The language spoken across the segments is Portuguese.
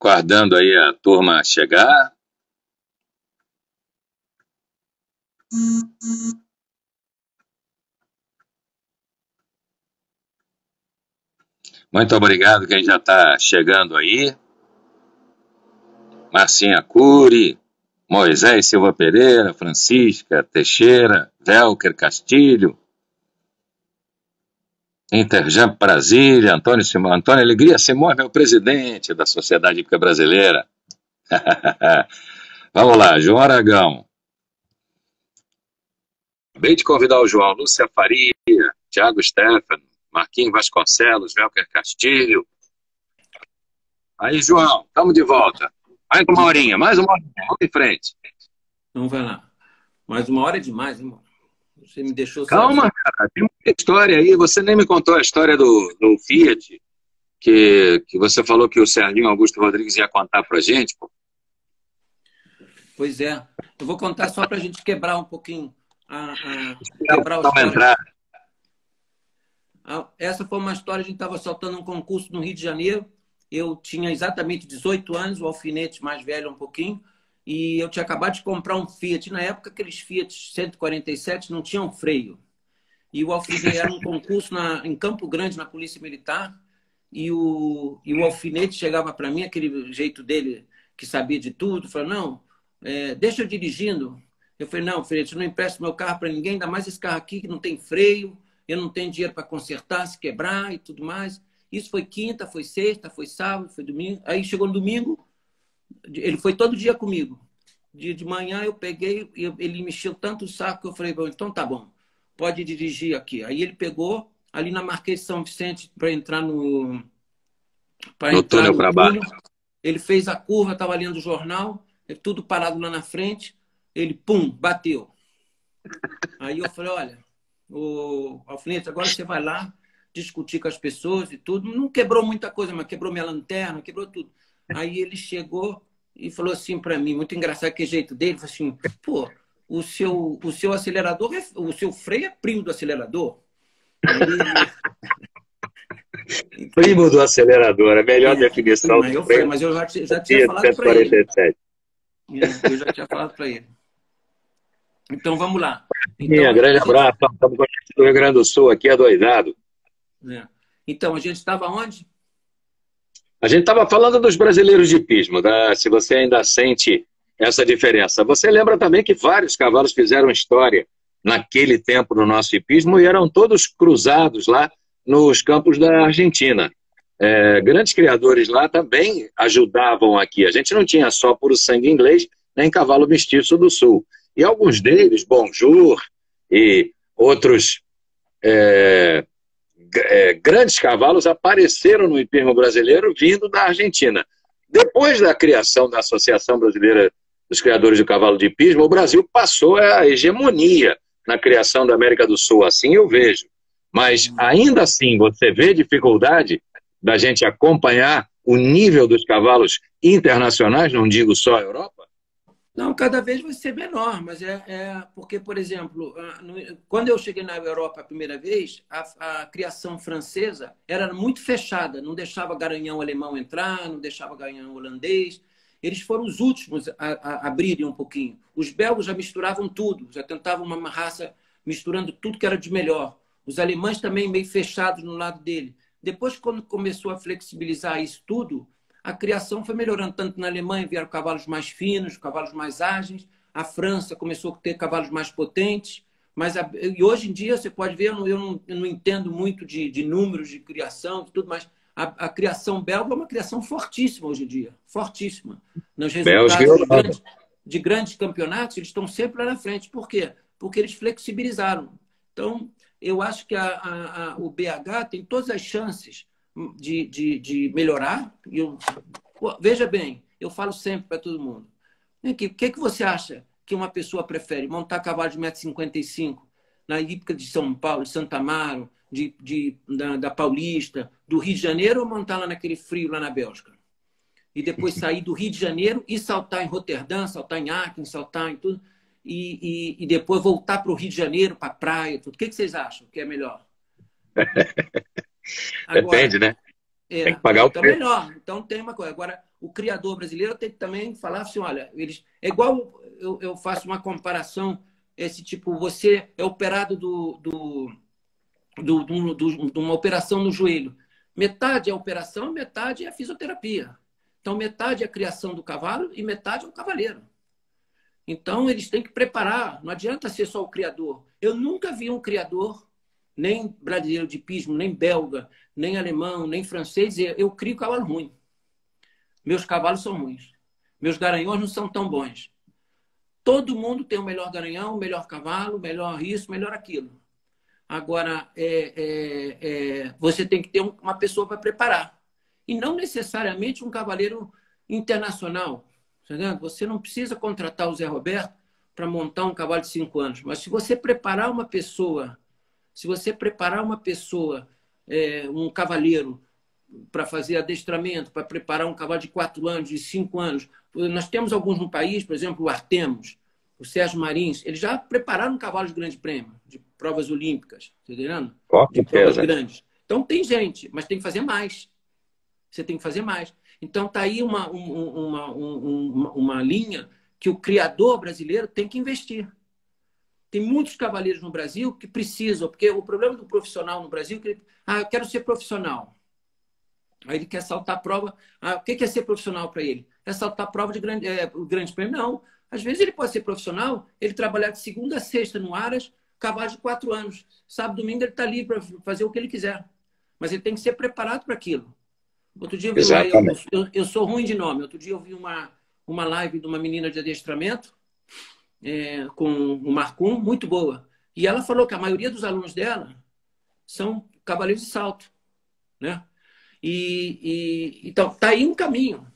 Aguardando aí a turma chegar. Muito obrigado quem já está chegando aí. Marcinha Cury, Moisés Silva Pereira, Francisca Teixeira, Velker Castilho, Interjamp Brasília, Antônio Simão, Antônio Alegria Simões, meu presidente da Sociedade Hípica Brasileira. Vamos lá, João Aragão. Acabei de convidar o João, Lúcia Faria, Thiago Stefano, Marquinhos Vasconcelos, Velker Castilho. Aí, João, estamos de volta. Mais uma horinha, vamos em frente. Então vai lá. Mais uma hora é demais, irmão. Você me deixou Calma, sozinho. cara, tem muita história aí. Você nem me contou a história do Fiat, que você falou que o Serginho Augusto Rodrigues ia contar pra gente, pô. Pois é. Eu vou contar só para a gente quebrar um pouquinho. Quebrar a história. Essa foi uma história, a gente estava soltando um concurso no Rio de Janeiro. Eu tinha exatamente 18 anos, o alfinete mais velho um pouquinho, e eu tinha acabado de comprar um Fiat. Na época, aqueles Fiat 147 não tinham freio. E o alfinete era um concurso em Campo Grande, na Polícia Militar, e o alfinete chegava para mim, aquele jeito dele que sabia de tudo, falou, não, deixa eu dirigindo. Eu falei, não, alfinete, eu não empresto meu carro para ninguém, ainda mais esse carro aqui que não tem freio, eu não tenho dinheiro para consertar, se quebrar e tudo mais. Isso foi quinta, foi sexta, foi sábado, foi domingo. Aí chegou no domingo, ele foi todo dia comigo. Dia de manhã eu peguei, ele me encheu tanto o saco que eu falei, bom, então tá bom, pode dirigir aqui. Aí ele pegou ali na Marquês de São Vicente para entrar no túnel para baixo. Ele fez a curva, estava lendo o jornal, tudo parado lá na frente, ele, pum, bateu. Aí eu falei, olha, alfinete, agora você vai lá discutir com as pessoas e tudo. Não quebrou muita coisa, mas quebrou minha lanterna, quebrou tudo. Aí ele chegou e falou assim para mim, muito engraçado que jeito dele, falou assim, pô, o seu acelerador, o seu freio é primo do acelerador. Primo do acelerador, a melhor definição. Mas eu já tinha falado para ele. Eu já tinha falado para ele. Então, vamos lá. Então, grande abraço. Estamos com a gente do Rio Grande do Sul, aqui adoidado. Então, a gente estava onde? A gente estava falando dos brasileiros de hipismo, se você ainda sente essa diferença. Você lembra também que vários cavalos fizeram história naquele tempo no nosso hipismo e eram todos cruzados lá nos campos da Argentina. Grandes criadores lá também ajudavam aqui. A gente não tinha só puro sangue inglês, nem cavalo mestiço do Sul. E alguns deles, Bonjour e outros grandes cavalos, apareceram no hipismo brasileiro vindo da Argentina. Depois da criação da Associação Brasileira dos Criadores de Cavalo de Hipismo, o Brasil passou a hegemonia na criação da América do Sul, assim eu vejo. Mas ainda assim, você vê dificuldade da gente acompanhar o nível dos cavalos internacionais, não digo só a Europa? Não, cada vez vai ser menor, mas porque, por exemplo, quando eu cheguei na Europa a primeira vez, a criação francesa era muito fechada, não deixava garanhão alemão entrar, não deixava garanhão holandês. Eles foram os últimos a abrirem um pouquinho. Os belgas já misturavam tudo, já tentavam uma raça misturando tudo que era de melhor. Os alemães também meio fechados no lado dele. Depois, quando começou a flexibilizar isso tudo, a criação foi melhorando. Tanto na Alemanha vieram cavalos mais finos, cavalos mais ágeis. A França começou a ter cavalos mais potentes. E hoje em dia, você pode ver, eu não entendo muito de números de criação, de tudo, mas a criação belga é uma criação fortíssima hoje em dia. Fortíssima. Nos resultados de grandes campeonatos, eles estão sempre lá na frente. Por quê? Porque eles flexibilizaram. Então, eu acho que o BH tem todas as chances de melhorar. Veja bem, eu falo sempre para todo mundo. O que você acha que uma pessoa prefere? Montar cavalo de 1,55 m na hípica de São Paulo, de Santa Amaro, da Paulista, do Rio de Janeiro, ou montar lá naquele frio lá na Bélgica? E depois sair do Rio de Janeiro e saltar em Roterdã, saltar em Aachen, saltar em tudo, e depois voltar para o Rio de Janeiro, para a praia, tudo. O que vocês acham que é melhor? Agora, depende, né? Tem que pagar o então preço. melhor. Então tem uma coisa. Agora, o criador brasileiro tem que também falar assim, olha, eles é igual eu faço uma comparação, esse tipo, você é operado de uma operação no joelho. Metade é a operação, metade é a fisioterapia. Então, metade é a criação do cavalo e metade é o cavaleiro. Então, eles têm que preparar. Não adianta ser só o criador. Eu nunca vi um criador, nem brasileiro de hipismo, nem belga, nem alemão, nem francês, dizer, eu crio cavalo ruim. Meus cavalos são ruins. Meus garanhões não são tão bons. Todo mundo tem o melhor garanhão, o melhor cavalo, o melhor isso, o melhor aquilo. Agora, você tem que ter uma pessoa para preparar. E não necessariamente um cavaleiro internacional. Entendeu? Você não precisa contratar o Zé Roberto para montar um cavalo de 5 anos. Mas se você preparar uma pessoa, um cavaleiro, para fazer adestramento, para preparar um cavalo de 4 anos, de 5 anos. Nós temos alguns no país, por exemplo, o Artemos, o Sérgio Marins, eles já prepararam um cavalo de grande prêmio, de provas olímpicas, tá entendendo? De provas grandes. Então tem gente, mas tem que fazer mais. Você tem que fazer mais. Então está aí uma linha que o criador brasileiro tem que investir. Tem muitos cavaleiros no Brasil que precisam, porque o problema do profissional no Brasil é que ele, eu quero ser profissional. Aí ele quer saltar a prova. O que é ser profissional para ele? É saltar a prova de grande prêmio? Não. Às vezes ele pode ser profissional, ele trabalhar de segunda a sexta no Aras, cavalo de 4 anos. Sábado, domingo ele está ali para fazer o que ele quiser. Mas ele tem que ser preparado para aquilo. Outro dia eu sou ruim de nome. Outro dia eu vi uma live de uma menina de adestramento com o Marcum, muito boa. E ela falou que a maioria dos alunos dela são cavaleiros de salto, né? Então, está aí um caminho.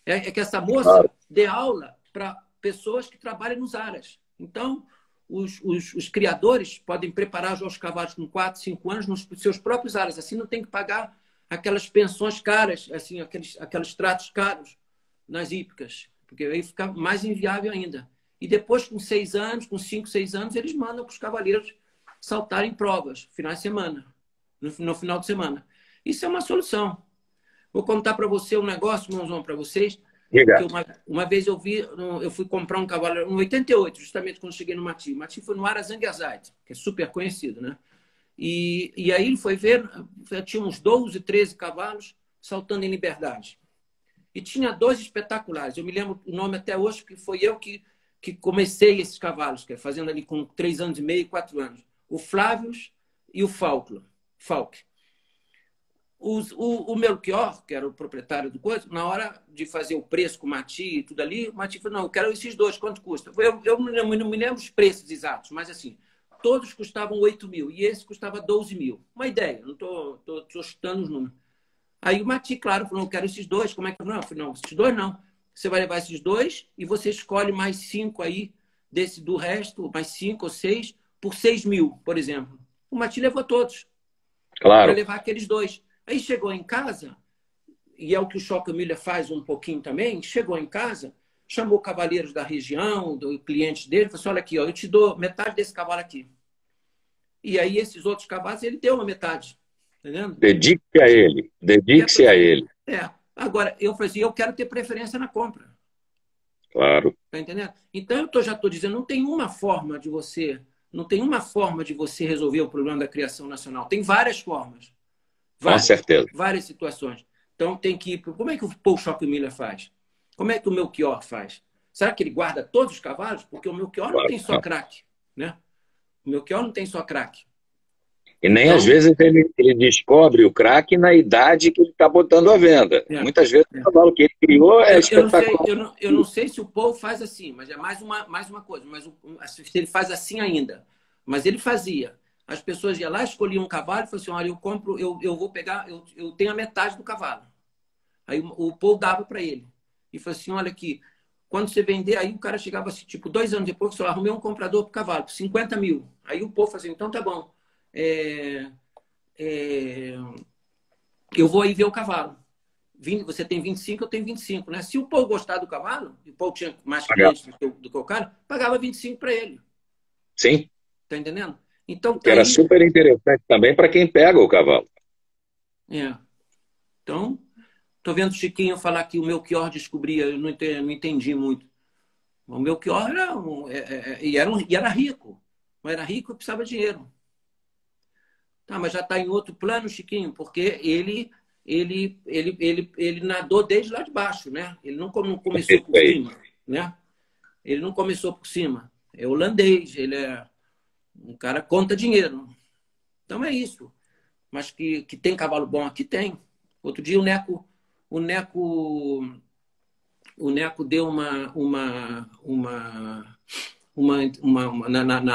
É que essa moça dê aula para pessoas que trabalham nos aras. Então, os criadores podem preparar já os cavalos com 4, 5 anos nos seus próprios aras. Assim não tem que pagar aquelas pensões caras, assim, aqueles tratos caros nas hípicas, porque aí fica mais inviável ainda. E depois, com 6 anos, com 5, 6 anos, eles mandam para os cavaleiros saltarem provas, final de semana, no final de semana. Isso é uma solução. Vou contar para você um negócio, Monzon, para vocês. Uma vez eu fui comprar um cavalo, em 88, justamente quando cheguei no Mati. O Mati foi no Aras Angerseit, que é super conhecido, né? E aí ele foi ver, tinha uns 12, 13 cavalos saltando em liberdade. E tinha 2 espetaculares. Eu me lembro o nome até hoje, porque foi eu que comecei esses cavalos, que é fazendo ali com 3 anos e meio, 4 anos. O Flávios e o Falk. O Melchior, que era o proprietário do coisa, na hora de fazer o preço com o Mati e tudo ali, o Mati falou, não, eu quero esses 2, quanto custa? Eu não me lembro os preços exatos, mas assim, todos custavam 8 mil e esse custava 12 mil. Uma ideia, não estou chutando os números. Aí o Mati, claro, falou, eu quero esses 2, como é que... Não, eu falei, não, esses 2 não. Você vai levar esses 2 e você escolhe mais 5 aí, do resto, mais 5 ou 6, por 6 mil, por exemplo. O Mati levou todos. Claro. Para levar aqueles 2. Aí chegou em casa, e é o que o Schockmüller faz um pouquinho também, chegou em casa, chamou cavaleiros da região, do cliente dele, falou assim, olha aqui, ó, eu te dou metade desse cavalo aqui. E aí esses outros cavalos, ele deu uma metade. Entendendo? Dedique-se a ele. Dedique-se a ele. Agora, eu falei assim, eu quero ter preferência na compra. Claro. Tá entendendo? Então, já estou dizendo, não tem uma forma de você resolver o problema da criação nacional. Tem várias formas. Com certeza. Várias situações. Então, tem que ir... Como é que o Paul Schockmüller faz? Como é que o Melchior faz? Será que ele guarda todos os cavalos? Porque o Melchior não tem só craque, né? O Melchior não tem só craque. E nem às vezes ele descobre o craque na idade que ele está botando à venda. Muitas vezes o cavalo que ele criou é espetacular. Eu não sei se o Paul faz assim, mas é mais uma coisa. Mas se ele faz assim ainda. Mas ele fazia. As pessoas iam lá, escolhiam um cavalo e falavam assim, olha, eu vou pegar, eu tenho a metade do cavalo. Aí o Paul dava para ele. E falou assim, olha aqui, quando você vender, aí o cara chegava assim, tipo, 2 anos depois, eu arrumei um comprador para o cavalo, por 50 mil. Aí o Paul falou assim, então tá bom. Eu vou aí ver o cavalo. Você tem 25, eu tenho 25, né? Se o Paul gostar do cavalo, e o Paul tinha mais clientes do que o cara, pagava 25 para ele. Sim. Tá entendendo? Então, que era super interessante também para quem pega o cavalo. Então, estou vendo o Chiquinho falar que o Melchior descobria, eu não entendi muito. O Melchior era rico. Mas era rico e precisava de dinheiro. Tá, mas já está em outro plano, Chiquinho, porque ele nadou desde lá de baixo, né? Ele não começou por cima, né? Ele não começou por cima. É holandês, ele é um cara que conta dinheiro. Então é isso. Mas que tem cavalo bom aqui, tem. Outro dia o Neco deu na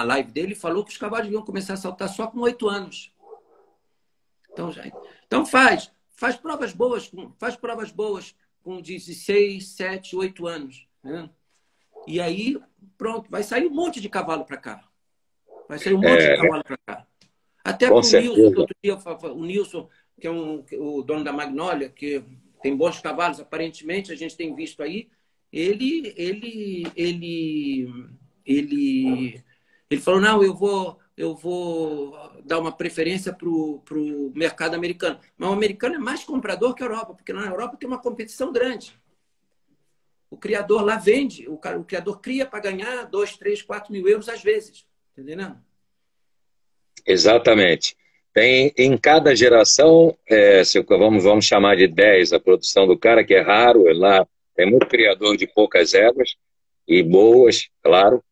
live dele, falou que os cavalos iam começar a saltar só com 8 anos. Então faz provas boas, com 16, 7, 8 anos. Né? E aí, pronto, vai sair um monte de cavalo para cá. Vai sair um monte de cavalo para cá. Até com o Nilson, que outro dia o Nilson, que é o dono da Magnólia, que tem bons cavalos, aparentemente, a gente tem visto aí, ele falou, não, eu vou dar uma preferência para o mercado americano. Mas o americano é mais comprador que a Europa, porque na Europa tem uma competição grande. O criador lá vende, o criador cria para ganhar 2, 3, 4 mil euros às vezes. Entendeu? Exatamente. Tem em cada geração, vamos chamar de 10 a produção do cara, que é raro, lá tem muito criador de poucas éguas, e boas, claro,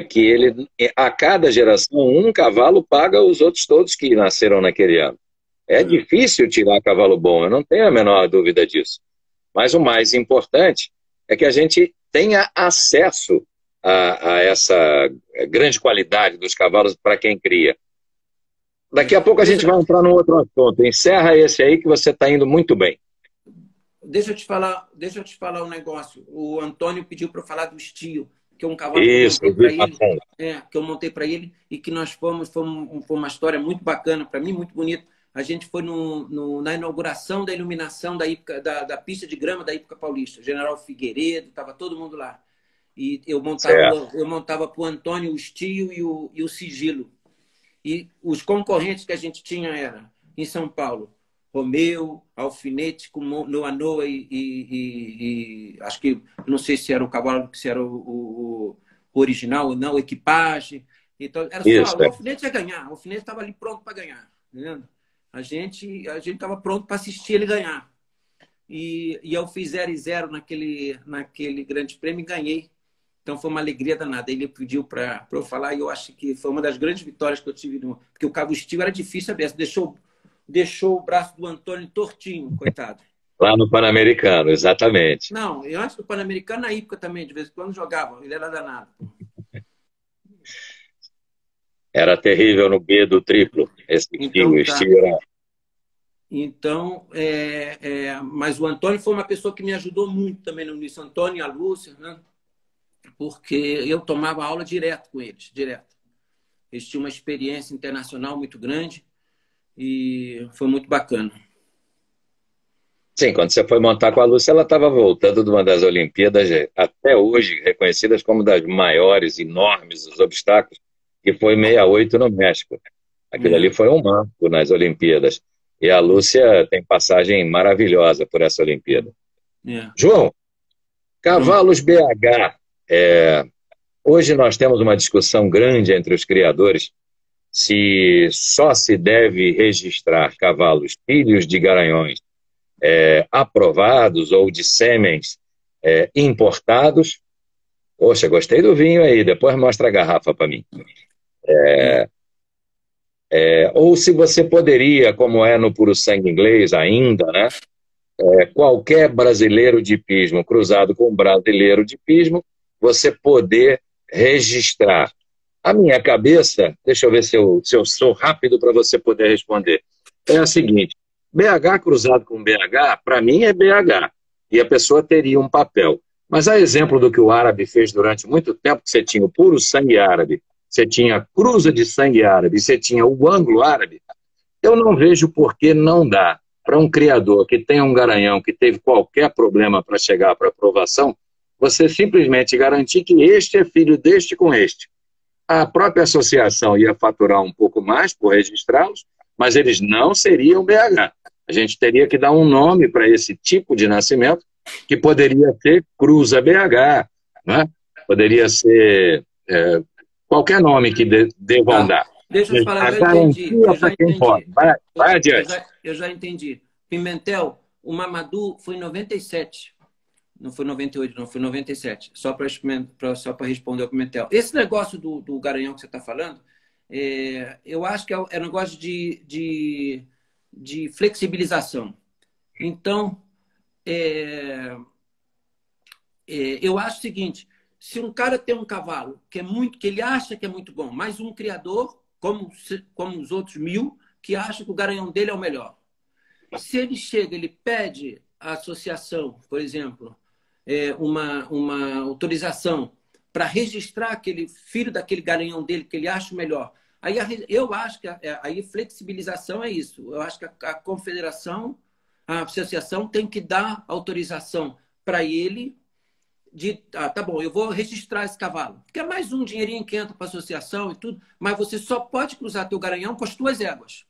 que ele, a cada geração, um cavalo paga os outros todos que nasceram naquele ano. É difícil tirar cavalo bom, eu não tenho a menor dúvida disso. Mas o mais importante é que a gente tenha acesso a essa grande qualidade dos cavalos para quem cria. Daqui a pouco a gente vai entrar num outro assunto. Encerra esse aí que você está indo muito bem. Deixa eu te falar um negócio. O Antônio pediu para eu falar do Estio, que é um cavalo que eu montei para ele e que nós foi uma história muito bacana, para mim, muito bonita. A gente foi na inauguração da iluminação da pista de grama da Hípica Paulista. General Figueiredo, estava todo mundo lá. E eu montava para o Antônio o Estio e o Sigilo. E os concorrentes que a gente tinha eram, em São Paulo, Romeu, Alfinete, com Noanoa e acho que, não sei se era o cavalo, se era o original ou não, Equipagem. Então, era só, o Alfinete ia ganhar. O Alfinete estava ali pronto para ganhar. Entendeu? A gente estava pronto para assistir ele ganhar. E eu fiz 0-0 naquele grande prêmio e ganhei. Então foi uma alegria danada. Ele pediu para eu falar e eu acho que foi uma das grandes vitórias que eu tive. Porque o cabo Estio era difícil a beça. Deixou o braço do Antônio tortinho, coitado. Lá no Pan-Americano, exatamente. Não, e antes do Pan-Americano, na época também, de vez em quando jogava. Ele era danado. Era terrível no B do triplo. Esse estilo era... Então, mas o Antônio foi uma pessoa que me ajudou muito também no início. Antônio e a Lúcia, né? Porque eu tomava aula direto com eles, direto. Eles tinham uma experiência internacional muito grande e foi muito bacana. Sim, quando você foi montar com a Lúcia, ela estava voltando de uma das Olimpíadas, até hoje reconhecidas como das maiores, enormes dos obstáculos, que foi 68 no México. Aquilo ali foi um marco nas Olimpíadas. E a Lúcia tem passagem maravilhosa por essa Olimpíada. João, cavalos BH. Hoje nós temos uma discussão grande entre os criadores se só se deve registrar cavalos filhos de garanhões aprovados ou de sêmens importados. Poxa, gostei do vinho aí, depois mostra a garrafa para mim. Ou se você poderia, como é no puro sangue inglês ainda, né? Qualquer brasileiro de hipismo cruzado com um brasileiro de hipismo, você poder registrar. A minha cabeça, deixa eu ver se eu sou rápido para você poder responder, é a seguinte: BH cruzado com BH, para mim é BH, e a pessoa teria um papel. Mas a exemplo do que o árabe fez durante muito tempo, que você tinha o puro sangue árabe, você tinha a cruza de sangue árabe, você tinha o anglo-árabe, eu não vejo por que não dá para um criador que tem um garanhão que teve qualquer problema para chegar para aprovação, você simplesmente garantir que este é filho deste com este. A própria associação ia faturar um pouco mais por registrá-los, mas eles não seriam BH. A gente teria que dar um nome para esse tipo de nascimento, que poderia ser Cruza BH, né? Poderia ser qualquer nome que devam Tá. dar. Deixa eu te falar, A eu já entendi. garantia Eu para já quem pode. entendi. Vai adiante. Eu já entendi. Pimentel, o Mamadou foi em 97. Não foi 98, não, foi 97. Só para responder ao Pimentel. Esse negócio do Garanhão que você está falando, eu acho que é um negócio de flexibilização. Então, eu acho o seguinte: se um cara tem um cavalo que ele acha que é muito bom, mais um criador, como os outros 1000, que acha que o garanhão dele é o melhor. Se ele chega, ele pede à associação, por exemplo, uma autorização para registrar aquele filho daquele garanhão dele que ele acha melhor. Aí eu acho que aí flexibilização é isso. Eu acho que a confederação, a associação tem que dar autorização para ele tá bom, eu vou registrar esse cavalo. Porque é mais um dinheirinho que entra para a associação e tudo, mas você só pode cruzar teu garanhão com as tuas éguas.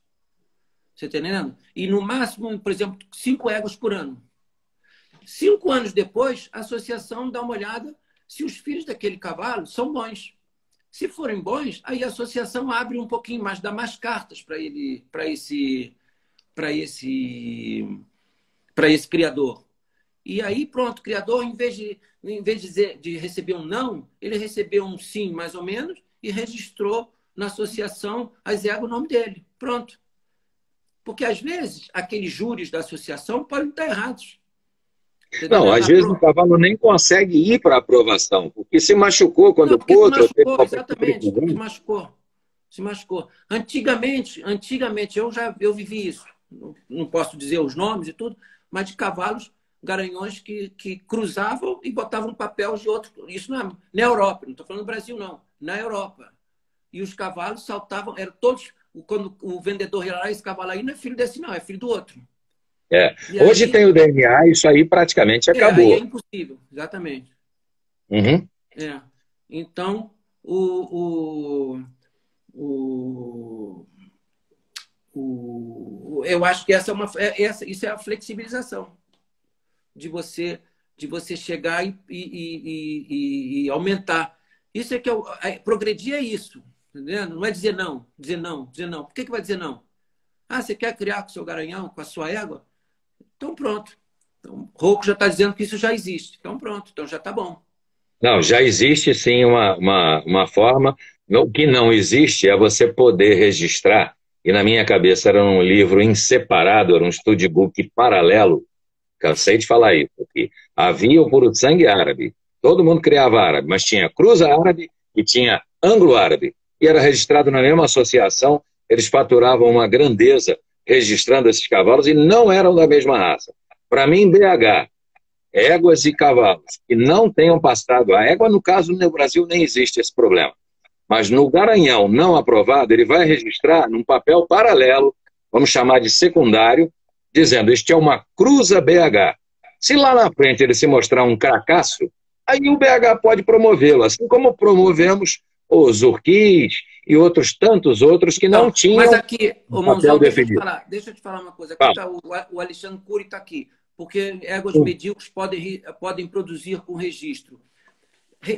Você está entendendo? E no máximo, por exemplo, 5 éguas por ano. 5 anos depois, a associação dá uma olhada se os filhos daquele cavalo são bons. Se forem bons, aí a associação abre um pouquinho mais, dá mais cartas para esse criador. E aí, pronto, o criador, em vez de receber um não, ele recebeu um sim, mais ou menos, e registrou na associação as éguas o nome dele. Pronto. Porque, às vezes, aqueles júris da associação podem estar errados. Não, às vezes o cavalo nem consegue ir para a aprovação, porque se machucou quando o outro. Exatamente, se machucou. Antigamente eu vivi isso. Não posso dizer os nomes e tudo, mas de cavalos garanhões que cruzavam e botavam papel de outro. Isso na Europa, não estou falando no Brasil, não. Na Europa. E os cavalos saltavam, eram todos. Quando o vendedor ia lá, esse cavalo aí não é filho desse, não, é filho do outro. Hoje tem o DNA, isso aí praticamente acabou. Aí é impossível, exatamente. Uhum. Então, eu acho que isso é a flexibilização de você chegar e aumentar. Isso é que progredir é isso, entendeu? Não é dizer não. Por que vai dizer não? Você quer criar com o seu garanhão, com a sua égua? Então pronto. Então, Rocco já está dizendo que isso já existe. Então pronto, então já está bom. Não, já existe sim uma forma. O que não existe é você poder registrar, e na minha cabeça era um livro inseparado, era um studbook paralelo. Cansei de falar isso aqui. Havia o puro sangue árabe. Todo mundo criava árabe, mas tinha cruza árabe e tinha anglo-árabe. E era registrado na mesma associação, eles faturavam uma grandeza registrando esses cavalos e não eram da mesma raça. Para mim, BH, éguas e cavalos que não tenham passado, a égua, no caso, no Brasil nem existe esse problema. Mas no garanhão não aprovado, ele vai registrar num papel paralelo, vamos chamar de secundário, dizendo, este é uma cruza BH. Se lá na frente ele se mostrar um cracaço, aí o BH pode promovê-lo, assim como promovemos os Urquis e outros tantos outros que não tinham. Mas aqui, Mãozão, deixa eu te falar uma coisa. Aqui tá, o Alexandre Cury está aqui, porque éguas medíocres podem produzir com registro.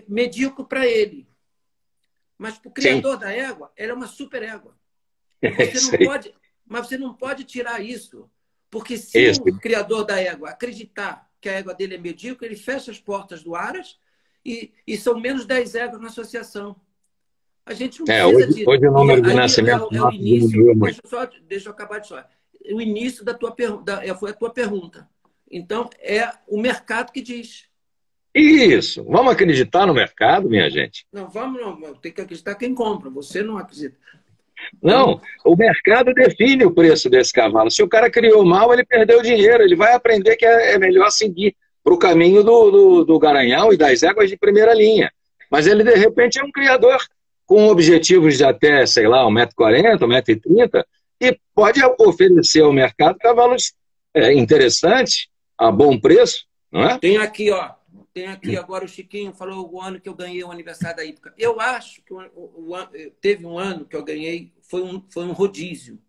Medíocre para ele. Mas para o criador da égua, ela é uma super égua. Mas você não pode tirar isso. Porque se o criador da égua acreditar que a égua dele é medíocre, ele fecha as portas do Aras e são menos 10 éguas na associação. A gente não precisa hoje o número de nascimento é o início. Deixa eu acabar de falar. O início foi a tua pergunta. Então, é o mercado que diz. Isso. Vamos acreditar no mercado, minha gente? Não, tem que acreditar quem compra. Você não acredita. Não, o mercado define o preço desse cavalo. Se o cara criou mal, ele perdeu dinheiro. Ele vai aprender que é melhor seguir para o caminho do garanhão e das éguas de primeira linha. Mas ele, de repente, é um criador com objetivos de até, sei lá, 1,40 m, 1,30 m, e pode oferecer ao mercado cavalos interessantes, a bom preço, não é? Tem aqui agora o Chiquinho falou o ano que eu ganhei o aniversário da Hípica. Eu acho que teve um ano que eu ganhei, foi um rodízio.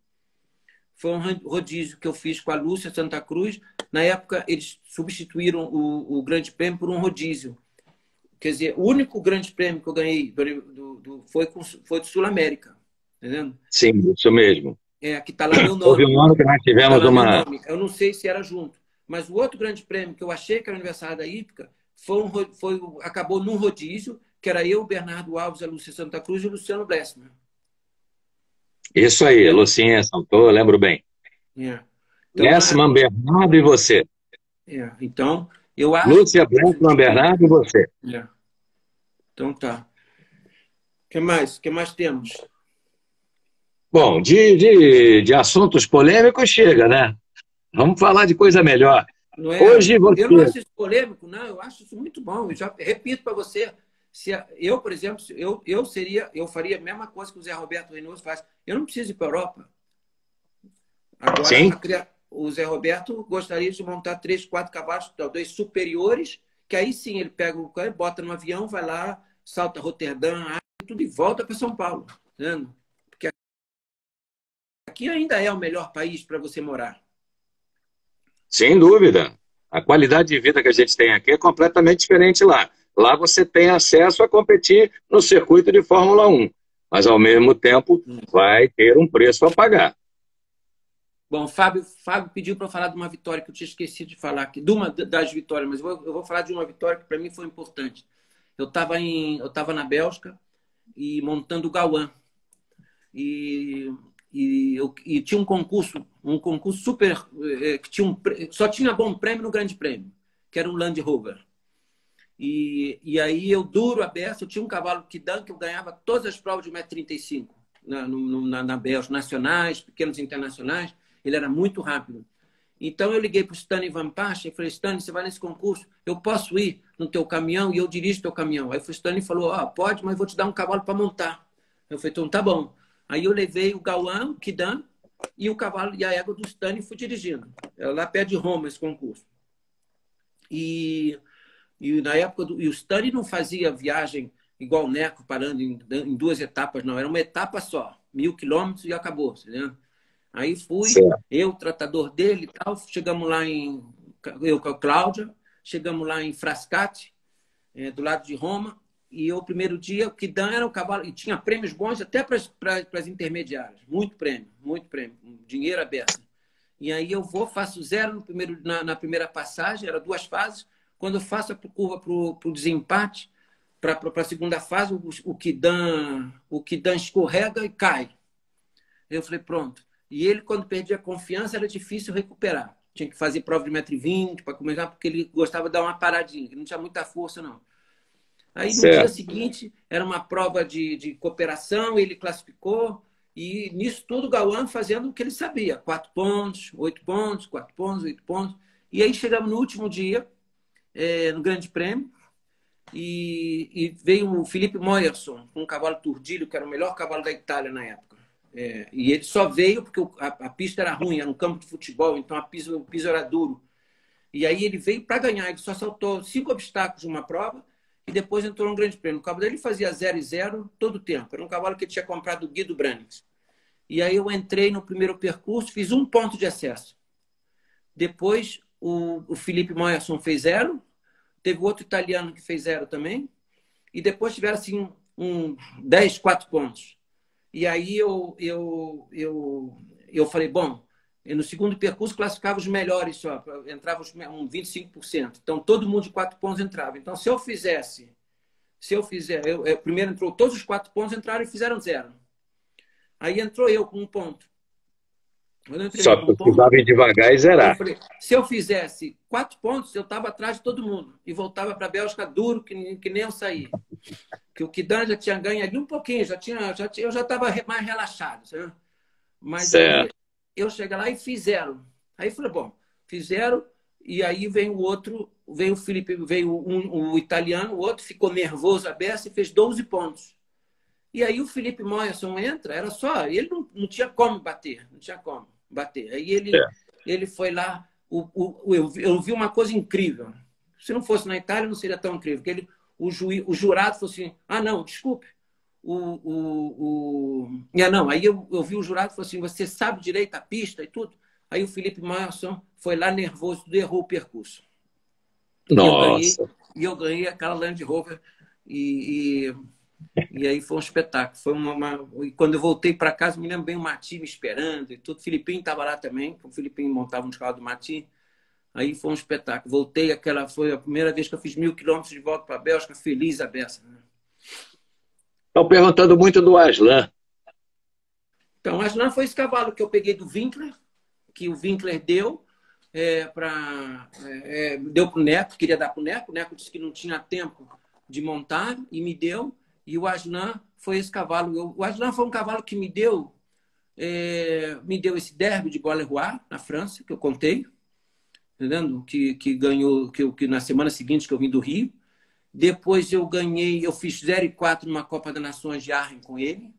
foi um rodízio que eu fiz com a Lúcia Santa Cruz. Na época, eles substituíram o Grande Prêmio por um rodízio. Quer dizer, o único Grande Prêmio que eu ganhei foi do Sul-América. Entendendo? Sim, isso mesmo. Que está lá meu Houve nome. um ano que nós tivemos Tá lá meu uma... nome. Eu não sei se era junto. Mas o outro Grande Prêmio que eu achei que era o aniversário da Hípica acabou num rodízio, que era eu, Bernardo Alves, a Lúcia Santa Cruz e o Luciano Blessman. Isso aí, Lucinha Santos, lembro bem. Então, Blessman, Bernardo e você. Então, eu acho... Lúcia, Blessman, Bernardo e você. Então tá. O que mais? O que mais temos? Bom, de assuntos polêmicos chega, né? Vamos falar de coisa melhor. Não é, Hoje você... Eu não acho isso polêmico, não. Eu acho isso muito bom. Eu já repito para você. Eu, por exemplo, eu faria a mesma coisa que o Zé Roberto Reynoso faz. Eu não preciso ir para a Europa. Agora, o Zé Roberto gostaria de montar 3, 4 cavalos, talvez superiores, que aí sim ele pega o cara, bota no avião, vai lá, salta Roterdã, tudo e volta para São Paulo. Entendeu? Porque aqui ainda é o melhor país para você morar. Sem dúvida. A qualidade de vida que a gente tem aqui é completamente diferente lá. Lá você tem acesso a competir no circuito de Fórmula 1, mas ao mesmo tempo vai ter um preço a pagar. Bom, Fábio pediu para eu falar de uma vitória que eu tinha esquecido de falar aqui, de uma das vitórias, mas eu vou falar de uma vitória que para mim foi importante. Eu estava na Bélgica e montando o Gauan. E tinha um concurso super que só tinha bom prêmio no Grande Prêmio, que era um Land Rover. E aí eu duro a beça, eu tinha um cavalo que eu ganhava todas as provas de 1,35 m na Bélgica, nacionais, pequenos internacionais. Ele era muito rápido. Então eu liguei para o Stanley Van Paschen e falei: Stanley, você vai nesse concurso, eu posso ir no teu caminhão e eu dirijo teu caminhão. Aí o Stanley falou: pode, mas vou te dar um cavalo para montar. Eu falei: então tá bom. Aí eu levei o Gauan, o Kidan, e o cavalo e a égua do Stanley e fui dirigindo. Era lá perto de Roma esse concurso. E na época, o Stanley não fazia viagem igual o Neco, parando em 2 etapas, não. Era uma etapa só, 1.000 quilômetros e acabou. Né? Aí fui, eu, o tratador dele e tal, chegamos lá eu com a Cláudia, chegamos lá em Frascati, do lado de Roma. E o primeiro dia, o Kidan era um cavalo, e tinha prêmios bons até para as intermediárias. Muito prêmio, dinheiro aberto. E aí eu faço 0 na primeira passagem, era 2 fases. Quando eu faço a curva para o desempate, para a segunda fase, o Kidan escorrega e cai. Eu falei: pronto. E ele, quando perdia a confiança, era difícil recuperar. Tinha que fazer prova de 1,20 m para começar, porque ele gostava de dar uma paradinha, ele não tinha muita força, não. Aí, no dia seguinte, era uma prova de cooperação, ele classificou, e nisso tudo o Gauan fazendo o que ele sabia: 4 pontos, 8 pontos, 4 pontos, 8 pontos. E aí chegamos no último dia, no Grande Prêmio, e veio o Felipe Moyerson, com um cavalo Turdilho, que era o melhor cavalo da Itália na época. E ele só veio porque a pista era ruim, era um campo de futebol, então o piso era duro. E aí ele veio para ganhar, ele só saltou 5 obstáculos de uma prova, e depois entrou no Grande Prêmio. O cavalo dele fazia 0 e 0 todo o tempo. Era um cavalo que ele tinha comprado do Guido Brannings. E aí eu entrei no primeiro percurso, fiz 1 ponto de excesso. Depois o Felipe Moyerson fez 0. Teve outro italiano que fez 0 também. E depois tiveram assim 4 pontos. E aí eu falei: bom, no segundo percurso classificava os melhores só, entrava uns 25%. Então todo mundo de 4 pontos entrava. Então primeiro entrou todos os 4 pontos, entraram e fizeram 0. Aí entrou eu com 1 ponto. Só precisava ir devagar e zerar. Eu falei: se eu fizesse 4 pontos, eu estava atrás de todo mundo e voltava para a Bélgica duro, que nem eu saí. Que o Kidan já tinha ganho ali um pouquinho, eu já estava mais relaxado, sabe? Mas aí eu cheguei lá e fiz 0. Aí falei: bom, fiz 0, e aí vem o outro, veio o Felipe, veio o italiano, o outro ficou nervoso a beça e fez 12 pontos. E aí o Felipe Moyerson entra, era só, ele não tinha como bater, não tinha como bater. Aí ele foi lá, eu vi uma coisa incrível. Se não fosse na Itália, não seria tão incrível, porque o jurado falou assim: não, desculpe, Não, aí eu vi o jurado e falou assim, você sabe direito a pista e tudo? Aí o Felipe Maier foi lá nervoso, errou o percurso. Nossa. E eu ganhei aquela Land Rover e aí foi um espetáculo. E quando eu voltei para casa, me lembro bem o Mati me esperando e tudo. O Filipinho estava lá também, o Filipinho montava uns carros do Mati. Aí foi um espetáculo. Voltei, foi a primeira vez que eu fiz 1.000 quilômetros de volta para a Bélgica, feliz a beça. Né? Estão perguntando muito do Aslan. Então, o Aslan foi esse cavalo que eu peguei do Winkler, que o Winkler deu. Deu para o Neco, queria dar para o Neco disse que não tinha tempo de montar e me deu, e o Aslan foi esse cavalo. O Aslan foi um cavalo que me deu esse derby de Bois-le-Roi, na França, que eu contei, entendendo? Que ganhou, que na semana seguinte que eu vim do Rio. Depois eu fiz 0,4 numa Copa das Nações de Arren com ele.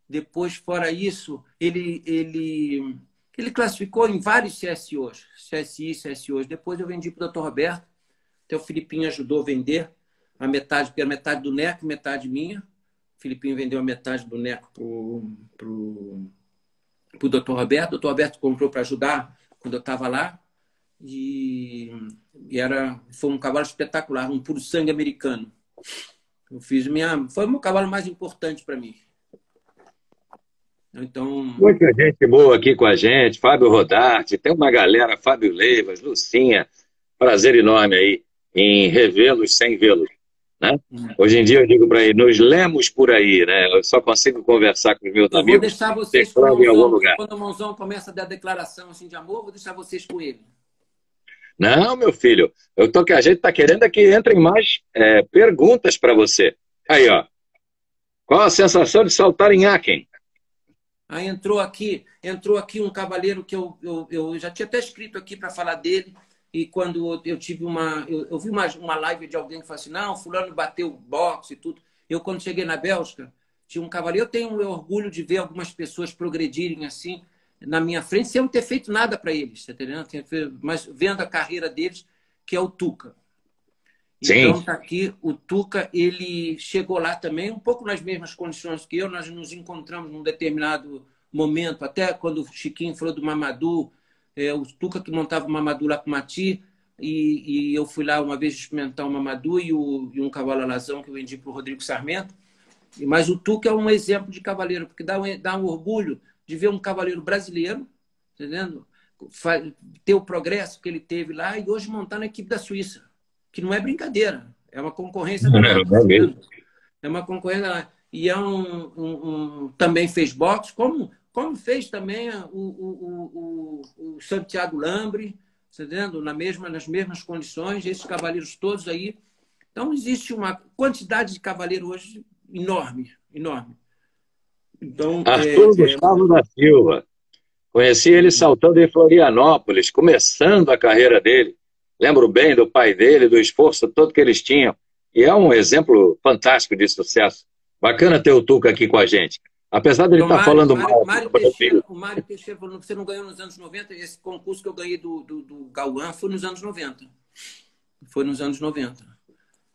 Depois, fora isso, ele classificou em vários CSOs, CSI, CSOs. Depois eu vendi para o Dr. Roberto. Até o Filipinho ajudou a vender a metade, porque era metade do Neco, metade minha. O Filipinho vendeu a metade do Neco para o Dr. Roberto. O Dr. Roberto comprou para ajudar quando eu estava lá. Foi um cavalo espetacular, um puro sangue americano. Foi o meu cavalo mais importante para mim. Então... Muita gente boa aqui com a gente, Fábio Rodarte, tem uma galera, Fábio Leivas, Lucinha, prazer enorme aí em revê-los sem vê-los, né? Hoje em dia eu digo para ele, nos lemos por aí, né? Eu só consigo conversar com os meus amigos. Vou deixar vocês com em algum lugar. Quando o Mãozão começa a dar declaração assim de amor, vou deixar vocês com ele. Não, meu filho, a gente está querendo é que entrem mais perguntas para você. Aí, ó. Qual a sensação de saltar em Aachen? Aí entrou aqui um cavaleiro que eu já tinha até escrito aqui para falar dele, e quando eu tive eu vi uma live de alguém que falou assim, não, fulano bateu boxe e tudo. Quando cheguei na Bélgica, tinha um cavaleiro, eu tenho orgulho de ver algumas pessoas progredirem assim, na minha frente, sem eu ter feito nada para eles, tá entendendo? Mas vendo a carreira deles, que é o Tuca. Sim. Então, tá aqui, o Tuca, ele chegou lá também, um pouco nas mesmas condições que eu, nós nos encontramos num determinado momento, até quando o Chiquinho falou do Mamadou, o Tuca que montava o Mamadou lá com o Mati, e eu fui lá uma vez experimentar o Mamadou e um cavalo alazão que eu vendi para o Rodrigo Sarmento, mas o Tuca é um exemplo de cavaleiro, porque dá um orgulho de ver um cavaleiro brasileiro, entendendo? Ter o progresso que ele teve lá e hoje montar na equipe da Suíça. Que não é brincadeira, é uma concorrência danada. É uma concorrência. E também fez boxe, como fez também o Santiago Lambre, entendendo? Nas mesmas condições, esses cavaleiros todos aí. Então, existe uma quantidade de cavaleiro hoje enorme, enorme. Então, Arthur Gustavo da Silva. Conheci ele saltando em Florianópolis, começando a carreira dele. Lembro bem do pai dele, do esforço todo que eles tinham. E é um exemplo fantástico de sucesso. Bacana ter o Tuca aqui com a gente. Apesar de ele estar falando mal. O Mário Teixeira falou que você não ganhou nos anos 90. Esse concurso que eu ganhei do Gauan foi nos anos 90. Foi nos anos 90.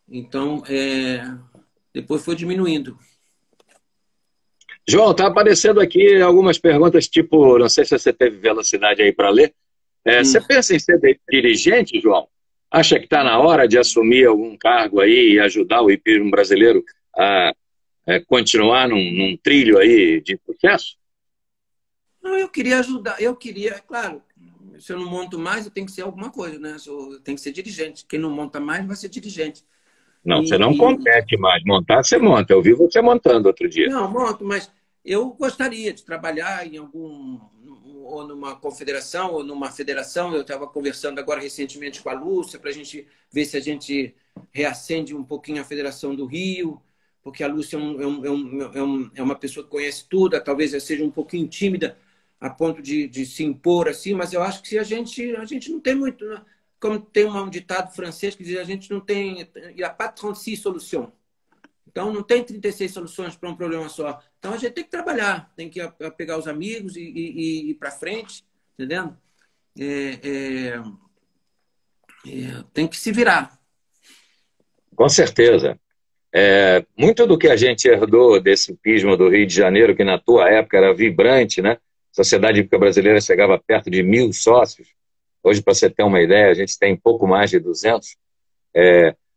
Então, depois foi diminuindo. João, está aparecendo aqui algumas perguntas, tipo, não sei se você teve velocidade aí para ler. Você pensa em ser dirigente, João? Acha que está na hora de assumir algum cargo aí e ajudar o hipismo brasileiro a continuar num trilho aí de sucesso? Não, eu queria ajudar. Claro, se eu não monto mais, eu tenho que ser alguma coisa, né? Eu tenho que ser dirigente. Quem não monta mais vai ser dirigente. Não, você não compete mais. Montar, você monta. Eu vi você montando outro dia. Não, monto, mas eu gostaria de trabalhar em ou numa confederação, ou numa federação. Eu estava conversando agora recentemente com a Lúcia para a gente ver se a gente reacende um pouquinho a Federação do Rio, porque a Lúcia é uma pessoa que conhece tudo, talvez ela seja um pouquinho tímida a ponto de se impor assim, mas eu acho que a gente não tem muito, né? Como tem um ditado francês que diz, a gente não tem, il n'y a pas 36 soluções. Então, não tem 36 soluções para um problema só. Então, a gente tem que trabalhar, tem que pegar os amigos e ir para frente, entendendo? Tem que se virar. Com certeza. Muito do que a gente herdou desse hipismo do Rio de Janeiro, que na tua época era vibrante, né? A Sociedade Hípica Brasileira chegava perto de 1.000 sócios. Hoje, para você ter uma ideia, a gente tem pouco mais de 200.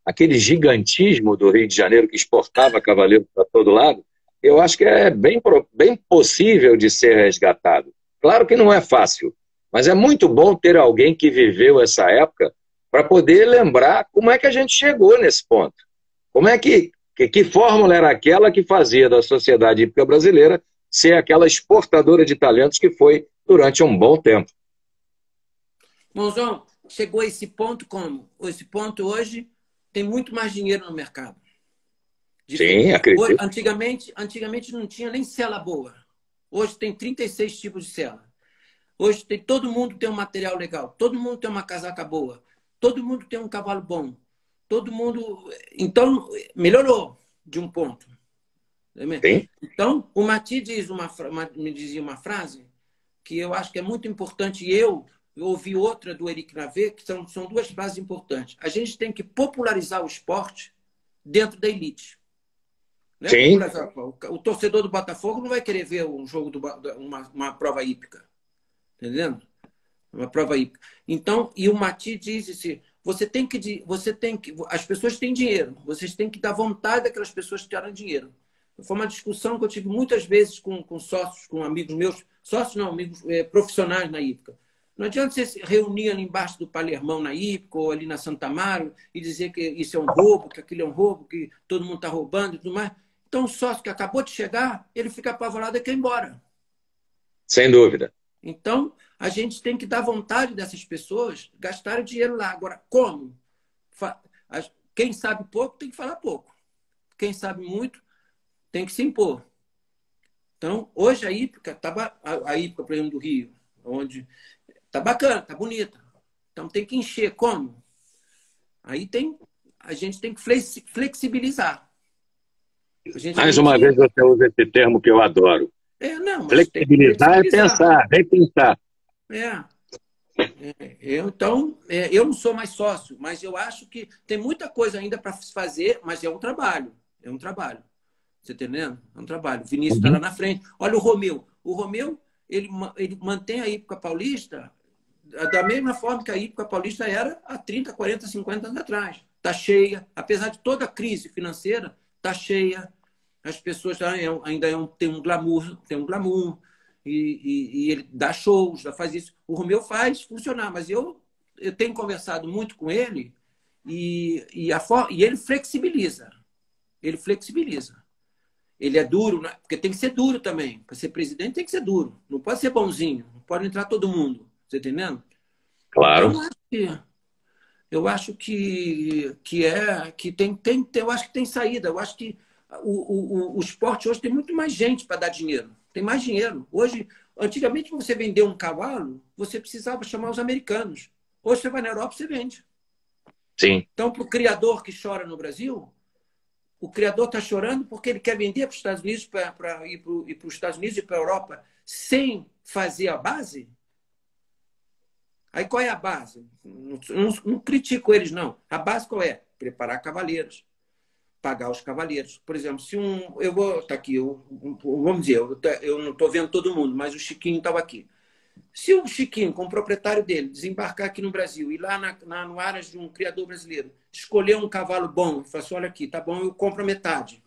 Aquele gigantismo do Rio de Janeiro que exportava cavaleiro para todo lado, eu acho que é bem possível de ser resgatado. Claro que não é fácil, mas é muito bom ter alguém que viveu essa época para poder lembrar como é que a gente chegou nesse ponto. Como é que fórmula era aquela que fazia da Sociedade Hípica Brasileira ser aquela exportadora de talentos que foi durante um bom tempo? Monzão, chegou a esse ponto como? Esse ponto hoje tem muito mais dinheiro no mercado. Sim, acredito. Antigamente não tinha nem cela boa. Hoje tem 36 tipos de cela. Hoje todo mundo tem um material legal. Todo mundo tem uma casaca boa. Todo mundo tem um cavalo bom. Todo mundo... Então, melhorou de um ponto. Sim. Então, o Mati me dizia uma frase que eu acho que é muito importante. Eu ouvi outra do Eric Navet, que são duas frases importantes. A gente tem que popularizar o esporte dentro da elite. Né? Sim. O torcedor do Botafogo não vai querer ver um jogo uma prova hípica. Entendendo? Uma prova hípica. Então, e o Mati diz assim, as pessoas têm dinheiro, vocês têm que dar vontade daquelas pessoas que terem dinheiro. Foi uma discussão que eu tive muitas vezes com sócios, com amigos meus, sócios não, amigos profissionais na hípica. Não adianta você se reunir ali embaixo do Palermão na hípica ou ali na Santa Amaro e dizer que isso é um roubo, que aquilo é um roubo, que todo mundo está roubando e tudo mais. Então, o sócio que acabou de chegar, ele fica apavorado e quer ir embora. Sem dúvida. Então, a gente tem que dar vontade dessas pessoas gastarem dinheiro lá. Agora, como? Quem sabe pouco tem que falar pouco. Quem sabe muito tem que se impor. Então, hoje a hípica, a hípica, por exemplo, do Rio, onde tá bacana, tá bonita. Então tem que encher. Como? Aí a gente tem que flexibilizar. Mais uma vez você usa esse termo que eu adoro. Não, mas flexibilizar é pensar, repensar. Então, eu não sou mais sócio, mas eu acho que tem muita coisa ainda para fazer, mas é um trabalho. É um trabalho. Você está entendendo? É um trabalho. O Vinícius está lá na frente. Olha o Romeu. O Romeu, ele mantém a hípica paulista da mesma forma que a hípica paulista era há 30, 40, 50 anos atrás. Está cheia. Apesar de toda a crise financeira, está cheia. As pessoas ainda têm um glamour. E ele dá shows, faz isso. O Romeu faz funcionar, mas eu tenho conversado muito com ele e ele flexibiliza. Ele flexibiliza. Ele é duro, porque tem que ser duro também. Para ser presidente tem que ser duro. Não pode ser bonzinho. Não pode entrar todo mundo. Você entendendo? Claro. Então, eu acho que eu acho que tem saída. Eu acho que o esporte hoje tem muito mais gente para dar dinheiro. Tem mais dinheiro. Hoje, antigamente, você vender um cavalo, você precisava chamar os americanos. Hoje você vai na Europa e você vende. Sim. Então, para o criador que chora no Brasil, o criador está chorando porque ele quer vender para os Estados Unidos, para ir para os Estados Unidos e para a Europa sem fazer a base. Aí qual é a base? Não critico eles, não. A base qual é? Preparar cavaleiros. Pagar os cavaleiros. Por exemplo, se eu vou... Tá aqui, vamos dizer, eu não estou vendo todo mundo, mas o Chiquinho estava aqui. Se o Chiquinho, com o proprietário dele, desembarcar aqui no Brasil e lá no Aras de um criador brasileiro, escolher um cavalo bom e falar assim, olha aqui, tá bom, eu compro a metade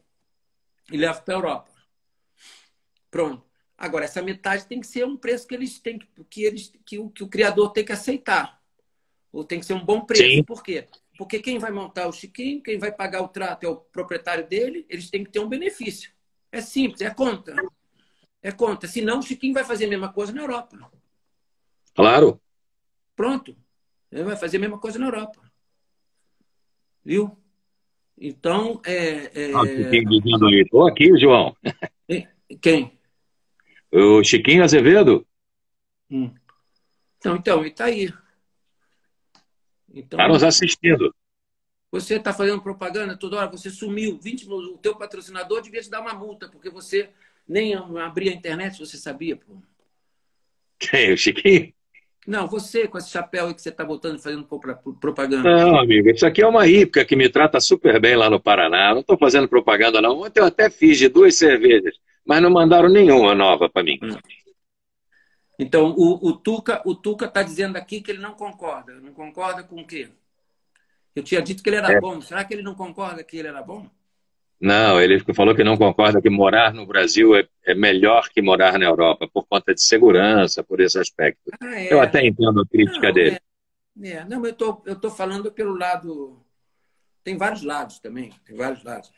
e levo para a Europa. Pronto. Agora, essa metade tem que ser um preço que o criador tem que aceitar. Ou tem que ser um bom preço. Sim. Por quê? Porque quem vai montar o Chiquinho, quem vai pagar o trato é o proprietário dele, eles têm que ter um benefício. É simples, é conta. É conta. Senão o Chiquinho vai fazer a mesma coisa na Europa. Claro. Pronto. Ele vai fazer a mesma coisa na Europa. Viu? Então, O Chiquinho dizendo aí. Estou aqui, João. Quem? O Chiquinho Azevedo. Então, ele está aí. Então, Está nos assistindo. Você está fazendo propaganda toda hora, você sumiu. 20 minutos, o teu patrocinador devia te dar uma multa, porque você nem abria a internet, você sabia, pô. Quem? O Chiquinho? Não, você com esse chapéu aí que você está botando, fazendo propaganda. Não, amigo, isso aqui é uma hípica que me trata super bem lá no Paraná. Não estou fazendo propaganda, não. Ontem eu até fiz de 2 cervejas, mas não mandaram nenhuma nova para mim. Então, o Tuca está dizendo aqui que ele não concorda. Não concorda com o quê? Eu tinha dito que ele era bom. Será que ele não concorda que ele era bom? Não, ele falou que não concorda que morar no Brasil é melhor que morar na Europa, por conta de segurança, por esse aspecto. Ah, Eu é. até entendo a crítica Não, dele. Não, mas eu tô falando pelo lado. Tem vários lados também. Tem vários lados.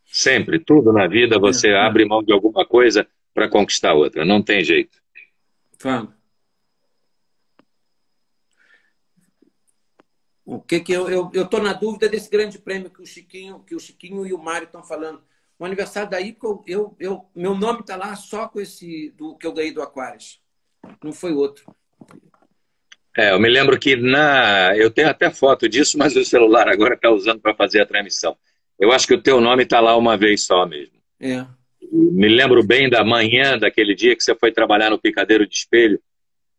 Sempre, tudo na vida você abre mão de alguma coisa para conquistar outra. Não tem jeito. Fala. O que eu tô na dúvida desse grande prêmio que o Chiquinho e o Mário estão falando. O aniversário daí, porque meu nome está lá só com esse do que eu ganhei do Aquarius. Não foi outro. Eu me lembro que eu tenho até foto disso, mas o celular agora está usando para fazer a transmissão. Eu acho que o teu nome está lá uma vez só mesmo. É. Me lembro bem da manhã daquele dia que você foi trabalhar no Picadeiro de Espelho.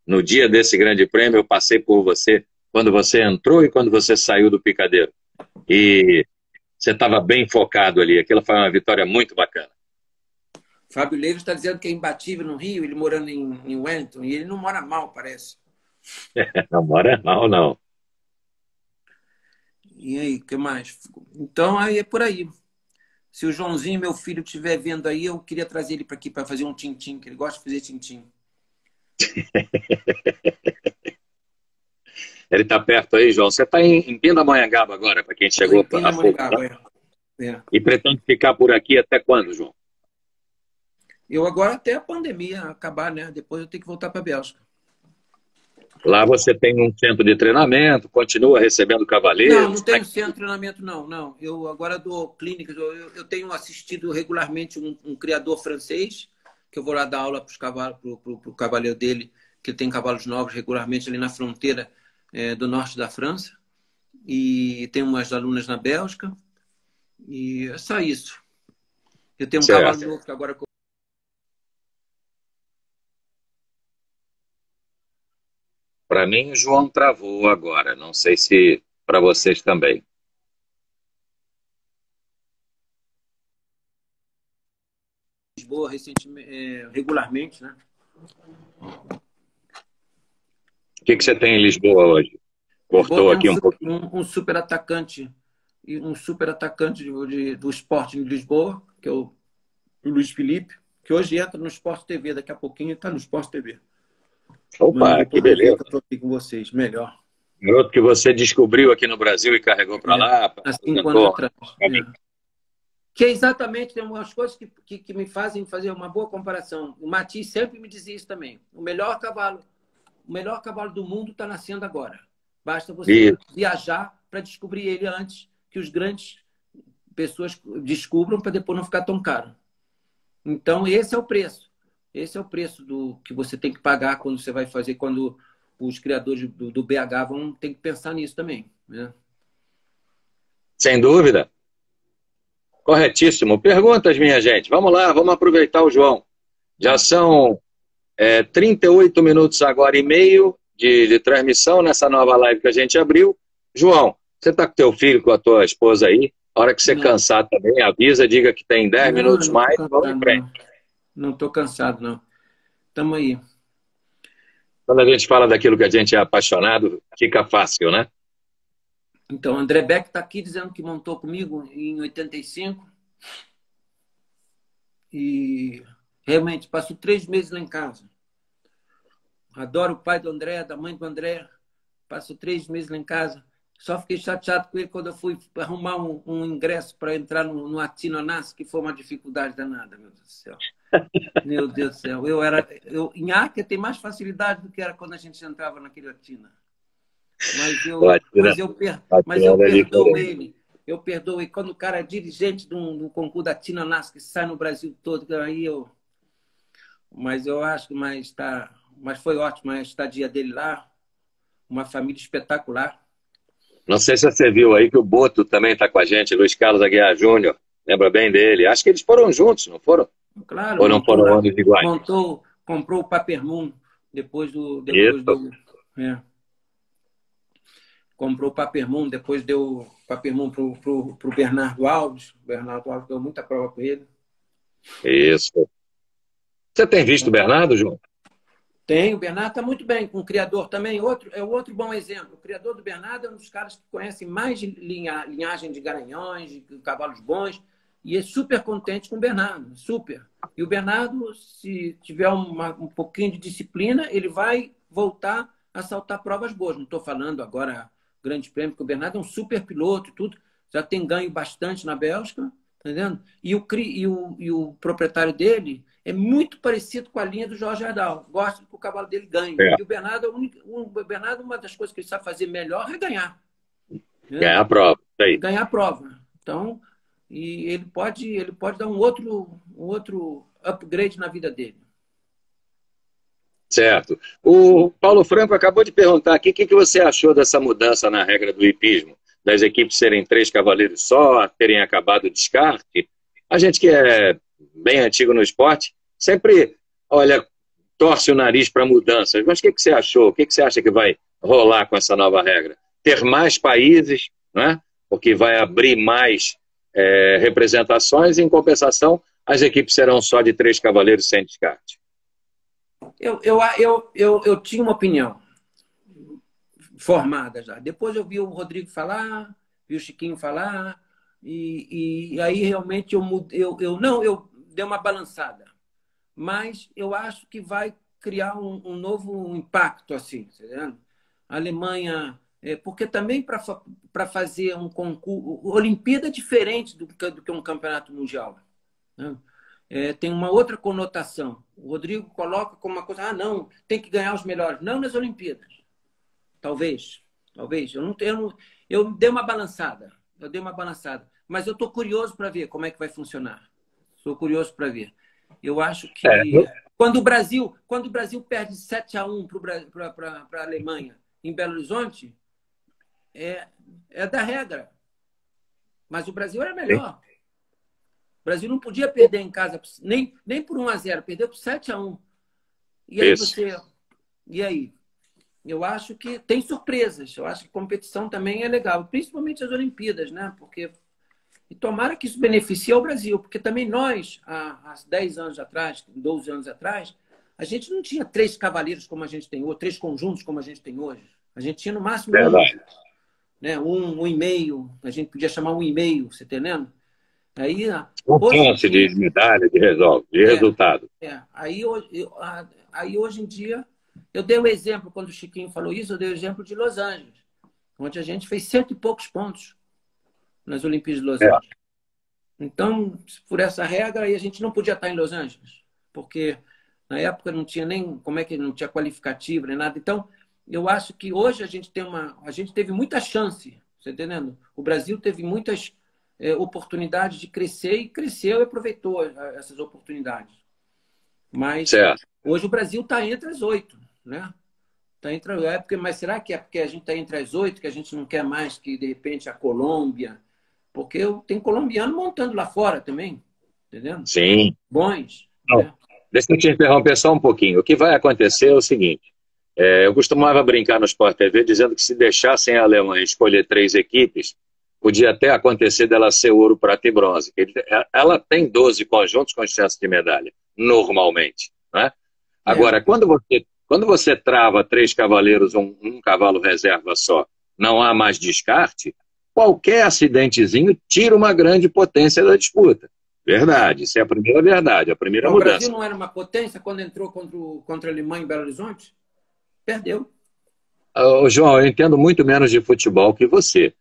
No dia desse grande prêmio, eu passei por você quando você entrou e quando você saiu do Picadeiro. E você estava bem focado ali. Aquilo foi uma vitória muito bacana. Fábio Leves está dizendo que é imbatível no Rio, ele morando em Wellington, e ele não mora mal, parece. Não mora mal, não. E aí, o que mais? Então, aí é por aí. Se o Joãozinho, meu filho, estiver vendo aí, eu queria trazer ele para aqui para fazer um tintim, que ele gosta de fazer tintim. Ele está perto aí, João. Você está em Pindamonhangaba agora, para quem chegou há pouco. E pretende ficar por aqui até quando, João? Eu agora até a pandemia acabar, né? Depois eu tenho que voltar para a Bélgica. Lá você tem um centro de treinamento, continua recebendo cavaleiros? Não tenho centro de treinamento, não. Eu agora dou clínicas. Eu tenho assistido regularmente um criador francês, que eu vou lá dar aula para os cavalos, para o cavaleiro dele, que tem cavalos novos regularmente ali na fronteira do norte da França. E tem umas alunas na Bélgica. E é só isso. Eu tenho um cavalo novo que agora... Para mim, o João travou agora. Não sei se para vocês também. Lisboa recentemente, regularmente, né? O que você tem em Lisboa hoje? Cortou aqui um pouquinho. Um super atacante do esporte de Lisboa, que é o Luiz Felipe, que hoje entra no Sport TV, daqui a pouquinho está no Sport TV. Opa, que beleza. Estou aqui com vocês, melhor. Garoto que você descobriu aqui no Brasil e carregou para lá. Há 5 anos atrás. Que é exatamente, tem umas coisas que me fazem fazer uma boa comparação. O Mati sempre me dizia isso também. O melhor cavalo do mundo está nascendo agora. Basta você viajar para descobrir ele antes que os grandes pessoas descubram, para depois não ficar tão caro. Então, esse é o preço. Esse é o preço do que você tem que pagar quando você vai fazer, quando os criadores do BH vão ter que pensar nisso também, né? Sem dúvida. Corretíssimo. Perguntas, minha gente. Vamos lá, vamos aproveitar o João. Já são 38 minutos agora e meio de transmissão nessa nova live que a gente abriu. João, você está com teu filho, com a tua esposa aí? A hora que você cansar também, avisa, diga que tem 10 minutos mais, vamos em frente. Não estou cansado, não. Estamos aí. Quando a gente fala daquilo que a gente é apaixonado, fica fácil, né? Então, André Beck está aqui dizendo que montou comigo em 85. E realmente passo 3 meses lá em casa. Adoro o pai do André, da mãe do André. Passo 3 meses lá em casa. Só fiquei chateado com ele quando eu fui arrumar um ingresso para entrar no Atina Nas, que foi uma dificuldade danada, meu Deus do céu. Meu Deus do céu. Em Áquia tem mais facilidade do que era quando a gente entrava naquele Atina. Mas eu perdoo ele. Eu perdoo ele. Quando o cara é dirigente de um concurso da Atina Nas, que sai no Brasil todo, aí eu... Mas eu acho que mas foi ótimo a estadia dele lá. Uma família espetacular. Não sei se você viu aí que o Boto também está com a gente, Luiz Carlos Aguiar Júnior. Lembra bem dele? Acho que eles foram juntos, não foram? Claro. Ou não foram anos iguais? Comprou o Papermoon Depois do é. Comprou o Papermum, depois deu o Papermum pro Bernardo Alves. O Bernardo Alves deu muita prova com ele. Isso. Você tem visto o Bernardo, João? Tem, o Bernardo está muito bem, com o criador também. Outro bom exemplo. O criador do Bernardo é um dos caras que conhecem mais de linhagem de garanhões, de cavalos bons, e é super contente com o Bernardo, super. E o Bernardo, se tiver um pouquinho de disciplina, ele vai voltar a saltar provas boas. Não estou falando agora grande prêmio, porque o Bernardo é um super piloto e tudo, já tem ganho bastante na Bélgica, tá entendendo? E o proprietário dele é muito parecido com a linha do Jorge Ardal. Gosta que o cavalo dele ganhe. É. E o Bernardo, uma das coisas que ele sabe fazer melhor é ganhar. Né? Ganhar a prova. Aí. Ganhar a prova. Então, e ele pode dar um outro upgrade na vida dele. Certo. O Paulo Franco acabou de perguntar aqui o que você achou dessa mudança na regra do hipismo, das equipes serem 3 cavaleiros só, terem acabado o descarte. A gente que é bem antigo no esporte, sempre, olha, torce o nariz para mudanças. Mas o que você achou? O que você acha que vai rolar com essa nova regra? Ter mais países, né? Porque vai abrir mais representações, e, em compensação, as equipes serão só de 3 cavaleiros sem descarte. Eu tinha uma opinião formada já. Depois eu vi o Rodrigo falar, vi o Chiquinho falar, e aí realmente eu dei uma balançada. Mas eu acho que vai criar um novo impacto, assim, tá vendo? A Alemanha... porque também para fazer um concurso... Olimpíada é diferente do que um campeonato mundial. Né? Tem uma outra conotação. O Rodrigo coloca como uma coisa... não, tem que ganhar os melhores. Não nas Olimpíadas. Talvez. Eu dei uma balançada. Mas eu estou curioso para ver como é que vai funcionar. Estou curioso para ver. Eu acho que... Quando o Brasil perde 7-1 para a Alemanha em Belo Horizonte, é da regra. Mas o Brasil era melhor. O Brasil não podia perder em casa nem por 1-0, perdeu por 7-1. E aí E aí? Eu acho que tem surpresas. Eu acho que competição também é legal, principalmente as Olimpíadas, né? E tomara que isso beneficie ao Brasil, porque também nós, há 10 anos atrás, 12 anos atrás, a gente não tinha 3 cavaleiros como a gente tem hoje, 3 conjuntos como a gente tem hoje. A gente tinha no máximo né? Um e meio, a gente podia chamar 1,5, você tá entendendo? Aí, chance de medalha, de resultado. Aí hoje em dia, eu dei o exemplo, quando o Chiquinho falou isso, eu dei o exemplo de Los Angeles, onde a gente fez 100 e poucos pontos nas Olimpíadas de Los Angeles. Então, por essa regra, aí a gente não podia estar em Los Angeles, porque na época não tinha nem, não tinha qualificativo, nem nada. Então, eu acho que hoje a gente teve muita chance, você entendendo? O Brasil teve muitas oportunidades de crescer e cresceu e aproveitou essas oportunidades. Mas hoje o Brasil está entre as 8, né? Mas será que é porque a gente está entre as 8 que a gente não quer mais que, de repente, a Colômbia... Porque tem colombiano montando lá fora também, entendendo? Sim. Bons. Né? Deixa eu te interromper só um pouquinho. O que vai acontecer é o seguinte. Eu costumava brincar no Sport TV dizendo que se deixassem a Alemanha escolher 3 equipes, podia até acontecer dela ser ouro, prata e bronze. Ela tem 12 conjuntos com chance de medalha, normalmente. Né? Agora, quando você trava 3 cavaleiros, um cavalo reserva só, não há mais descarte, qualquer acidentezinho tira uma grande potência da disputa. Verdade, isso é a primeira verdade, a primeira mudança. O Brasil não era uma potência quando entrou contra a Alemanha em Belo Horizonte? Perdeu. João, eu entendo muito menos de futebol que você,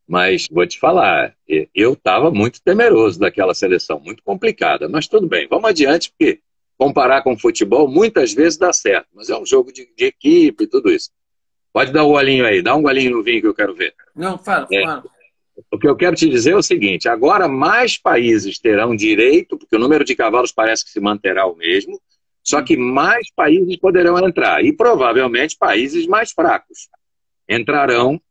mas vou te falar, eu estava muito temeroso daquela seleção, muito complicada, mas tudo bem, vamos adiante, porque comparar com futebol muitas vezes dá certo, mas é um jogo de equipe e tudo isso. Pode dar um golinho aí, dá um golinho no vinho que eu quero ver. Não, fala. O que eu quero te dizer é o seguinte, agora mais países terão direito, porque o número de cavalos parece que se manterá o mesmo, só que mais países poderão entrar, e provavelmente países mais fracos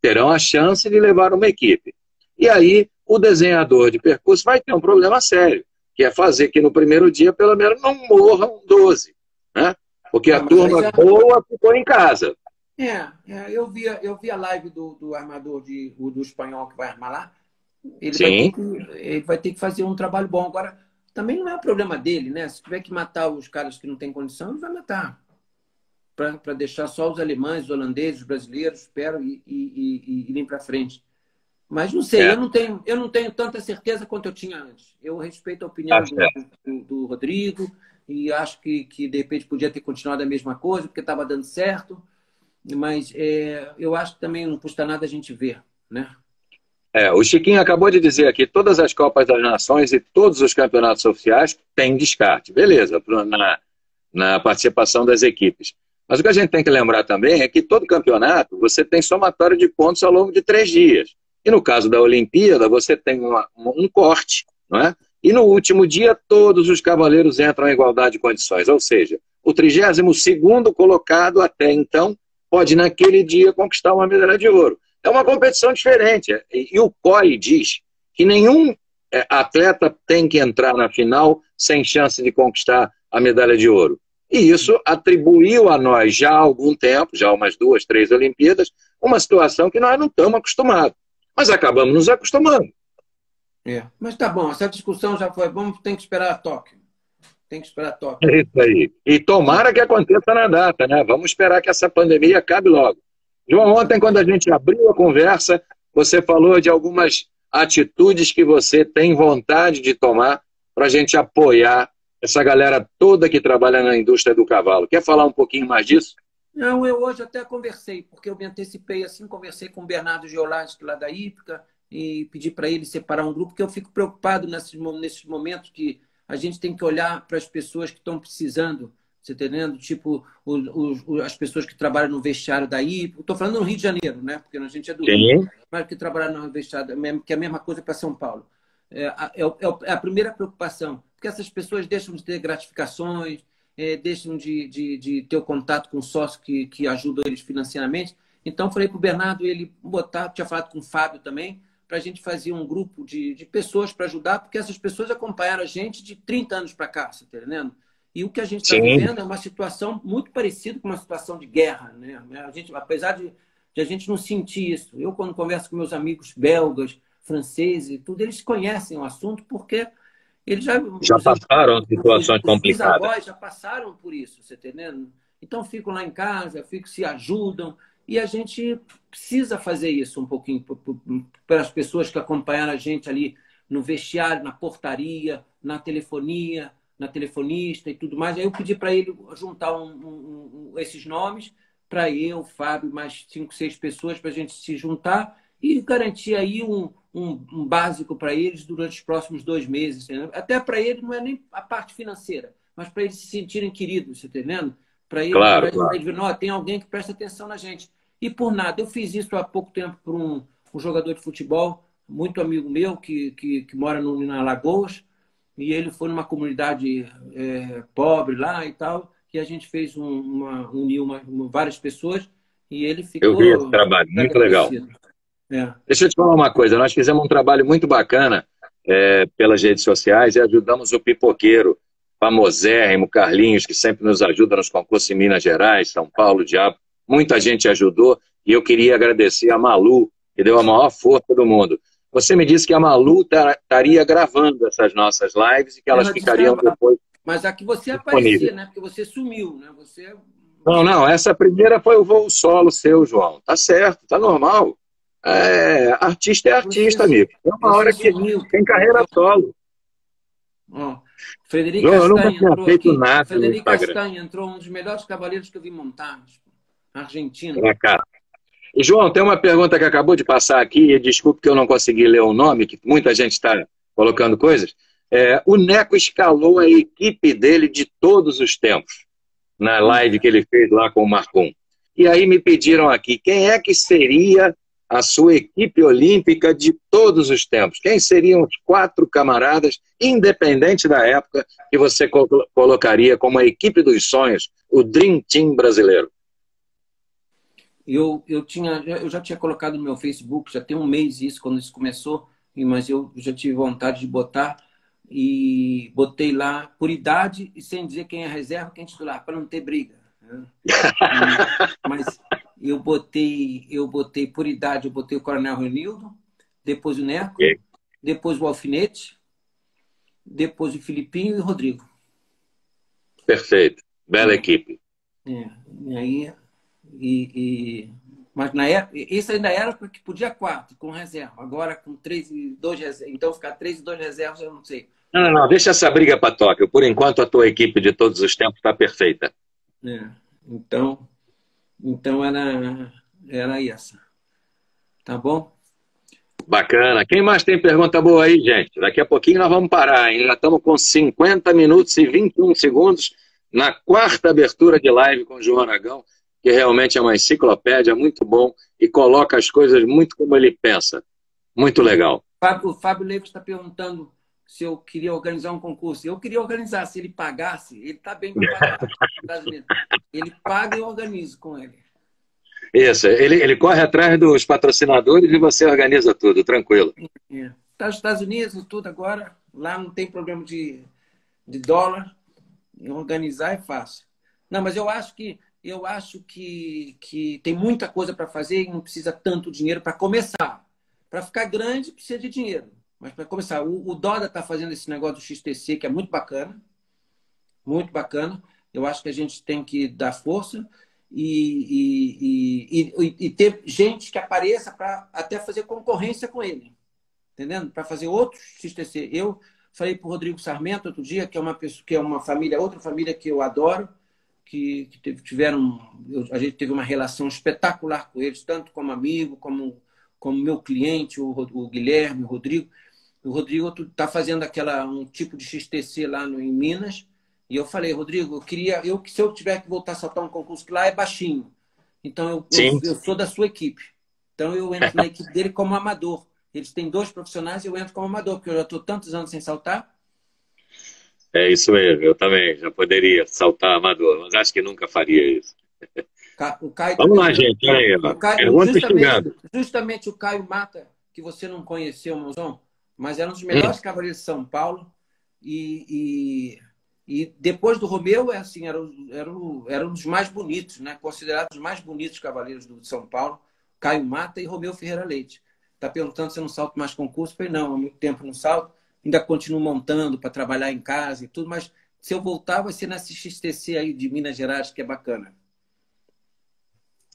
terão a chance de levar uma equipe. E aí o desenhador de percurso vai ter um problema sério, que é fazer que no primeiro dia pelo menos não morram 12, né? Porque a Mas aí turma boa ficou em casa. eu vi a live do armador do espanhol que vai armar lá. Sim, Ele vai ter que fazer um trabalho bom. Agora, também não é o problema dele, né? Se tiver que matar os caras que não têm condição, ele vai matar. Para deixar só os alemães, os holandeses, os brasileiros, espero, e irem para frente. Mas não sei, é, eu não tenho tanta certeza quanto eu tinha antes. Eu respeito a tá opinião certo. do Rodrigo e acho que de repente podia ter continuado a mesma coisa, porque estava dando certo. Mas eu acho que também não custa nada a gente ver, né? O Chiquinho acabou de dizer aqui, todas as Copas das Nações e todos os campeonatos oficiais têm descarte. Beleza, na participação das equipes. Mas o que a gente tem que lembrar também é que todo campeonato você tem somatório de pontos ao longo de 3 dias. E no caso da Olimpíada, você tem um corte, não é? E no último dia, todos os cavaleiros entram em igualdade de condições. Ou seja, o 32º colocado até então pode, naquele dia, conquistar uma medalha de ouro. É uma competição diferente. E o COI diz que nenhum atleta tem que entrar na final sem chance de conquistar a medalha de ouro. E isso atribuiu a nós já há algum tempo, já há umas 2, 3 Olimpíadas, uma situação que nós não estamos acostumados. Mas acabamos nos acostumando. Mas tá bom, essa discussão já foi. Tem que esperar a Tóquio. Tem que esperar a Tóquio. É isso aí. E tomara que aconteça na data, né? Vamos esperar que essa pandemia acabe logo. João, ontem, quando a gente abriu a conversa, você falou de algumas atitudes que você tem vontade de tomar para a gente apoiar essa galera toda que trabalha na indústria do cavalo. Quer falar um pouquinho mais disso? Não, eu hoje até conversei, porque eu me antecipei assim, conversei com o Bernardo Geolati, lá da Ípica, e pedi para ele separar um grupo, porque eu fico preocupado nesses momentos que a gente tem que olhar para as pessoas que estão precisando, você está entendendo? Tipo, as pessoas que trabalham no vestiário da Ípica, estou falando no Rio de Janeiro, né? Porque a gente é do Rio, Sim. mas que trabalham no vestiário, que é a mesma coisa para São Paulo. É a primeira preocupação, porque essas pessoas deixam de ter gratificações, deixam de ter o contato com o sócio que ajuda eles financeiramente. Então, falei para o Bernardo, ele botar, tinha falado com o Fábio também, para a gente fazer um grupo de pessoas para ajudar, porque essas pessoas acompanharam a gente de 30 anos para cá, você está entendendo? E o que a gente está Sim. vivendo é uma situação muito parecida com uma situação de guerra, né? A gente, apesar de a gente não sentir isso, eu quando converso com meus amigos belgas, franceses e tudo, eles conhecem o assunto porque eles Já passaram situações os complicadas. bisavós já passaram por isso, você tá entendendo? Então ficam lá em casa, se ajudam, e a gente precisa fazer isso um pouquinho para as pessoas que acompanharam a gente ali no vestiário, na portaria, na telefonia, na telefonista e tudo mais. Aí eu pedi para ele juntar esses nomes, para eu, Fábio, mais 5, 6 pessoas, para a gente se juntar e garantir aí um básico para eles durante os próximos 2 meses. Entendeu? Até para eles não é nem a parte financeira, mas para eles se sentirem queridos, você entendendo? Para eles, Claro, claro. eles verem, ó, tem alguém que presta atenção na gente. E por nada, eu fiz isso há pouco tempo para um jogador de futebol, muito amigo meu, que mora na Alagoas, e ele foi numa comunidade pobre lá e tal, que a gente fez uniu várias pessoas, e ele Eu vi esse ficou trabalho, muito legal. agradecido. É. Deixa eu te falar uma coisa, nós fizemos um trabalho muito bacana pelas redes sociais e ajudamos o pipoqueiro, famosérrimo, Carlinhos, que sempre nos ajuda nos concursos em Minas Gerais, São Paulo, Diabo. Muita gente ajudou e eu queria agradecer a Malu, que deu a maior força do mundo. Você me disse que a Malu estaria gravando essas nossas lives e que elas Ela disse que ficariam era- depois Mas aqui você aparecia, disponíveis. né? Porque você sumiu, né? Você. Não, não, essa primeira foi o voo solo seu, João. Tá certo, tá normal. Artista é Você, artista, amigo. É uma você hora que sumiu. tem carreira solo. Ó, Frederico João, eu nunca Castanha tinha entrou feito aqui. nada no Frederico Instagram. Castanha entrou, um dos melhores cavaleiros que eu vi montar. Argentino. É, cara. E, João, tem uma pergunta que acabou de passar aqui, e desculpe que eu não consegui ler o nome, que muita gente está colocando coisas. O Neco escalou a equipe dele de todos os tempos, na live que ele fez lá com o Marcum. E aí me pediram aqui, quem é que seria a sua equipe olímpica de todos os tempos? Quem seriam os 4 camaradas, independente da época, que você colocaria como a equipe dos sonhos, o Dream Team brasileiro? Eu já tinha colocado no meu Facebook, já tem um mês isso, quando isso começou, mas eu já tive vontade de botar e botei lá por idade e sem dizer quem é reserva, quem é titular, para não ter briga. Né? Mas eu botei por idade, eu botei o Coronel Renildo, depois o Neco, depois o Alfinete, depois o Filipinho e o Rodrigo. Perfeito. Bela equipe. E aí, mas na época, isso ainda era porque podia 4 com reserva. Agora com 3 e 2 reservas. Então ficar 3 e 2 reservas, eu não sei. Não. Deixa essa briga para Tóquio. Por enquanto, a tua equipe de todos os tempos está perfeita. Então era essa. Tá bom? Bacana. Quem mais tem pergunta boa aí, gente? Daqui a pouquinho nós vamos parar, hein? Já estamos com 50 minutos e 21 segundos na quarta abertura de live com o João Aragão, que realmente é uma enciclopédia, muito bom, e coloca as coisas muito como ele pensa. Muito legal. O Fábio Leite está perguntando se eu queria organizar um concurso. Eu queria organizar. Se ele pagasse, ele está bem para pagar. Ele paga e eu organizo com ele. Isso, ele corre atrás dos patrocinadores e você organiza tudo, tranquilo. Está nos Estados Unidos, tudo agora. Lá não tem problema de dólar. Organizar é fácil. Não, mas eu acho que tem muita coisa para fazer e não precisa tanto dinheiro para começar. Para ficar grande, precisa de dinheiro. Mas para começar, o Doda está fazendo esse negócio do XTC, que é muito bacana. Muito bacana. Eu acho que a gente tem que dar força e ter gente que apareça para até fazer concorrência com ele. Entendendo? Para fazer outros XTC. Eu falei para o Rodrigo Sarmento outro dia, que é uma pessoa, que é uma família, outra família que eu adoro, que a gente teve uma relação espetacular com eles, tanto como amigo, como meu cliente, o Guilherme, o Rodrigo. O Rodrigo está fazendo um tipo de XTC lá em Minas. E eu falei, Rodrigo, se eu tiver que voltar a saltar um concurso que lá é baixinho. Então eu sou da sua equipe. Então eu entro na equipe dele como amador. Eles têm 2 profissionais e eu entro como amador, porque eu já estou tantos anos sem saltar. É isso mesmo, eu também já poderia saltar amador, mas acho que nunca faria isso. O Caio Vamos lá, gente. Aí, justamente o Caio Mata, que você não conheceu, mozão, mas era um dos melhores cavaleiros de São Paulo. E depois do Romeu, era um dos mais bonitos, né? Considerados os mais bonitos cavaleiros de São Paulo, Caio Mata e Romeu Ferreira Leite. Está perguntando se eu não salto mais concurso. Eu falei, não, há muito tempo não salto. Ainda continuo montando para trabalhar em casa e tudo, mas se eu voltar, vai ser nesse XTC aí de Minas Gerais, que é bacana.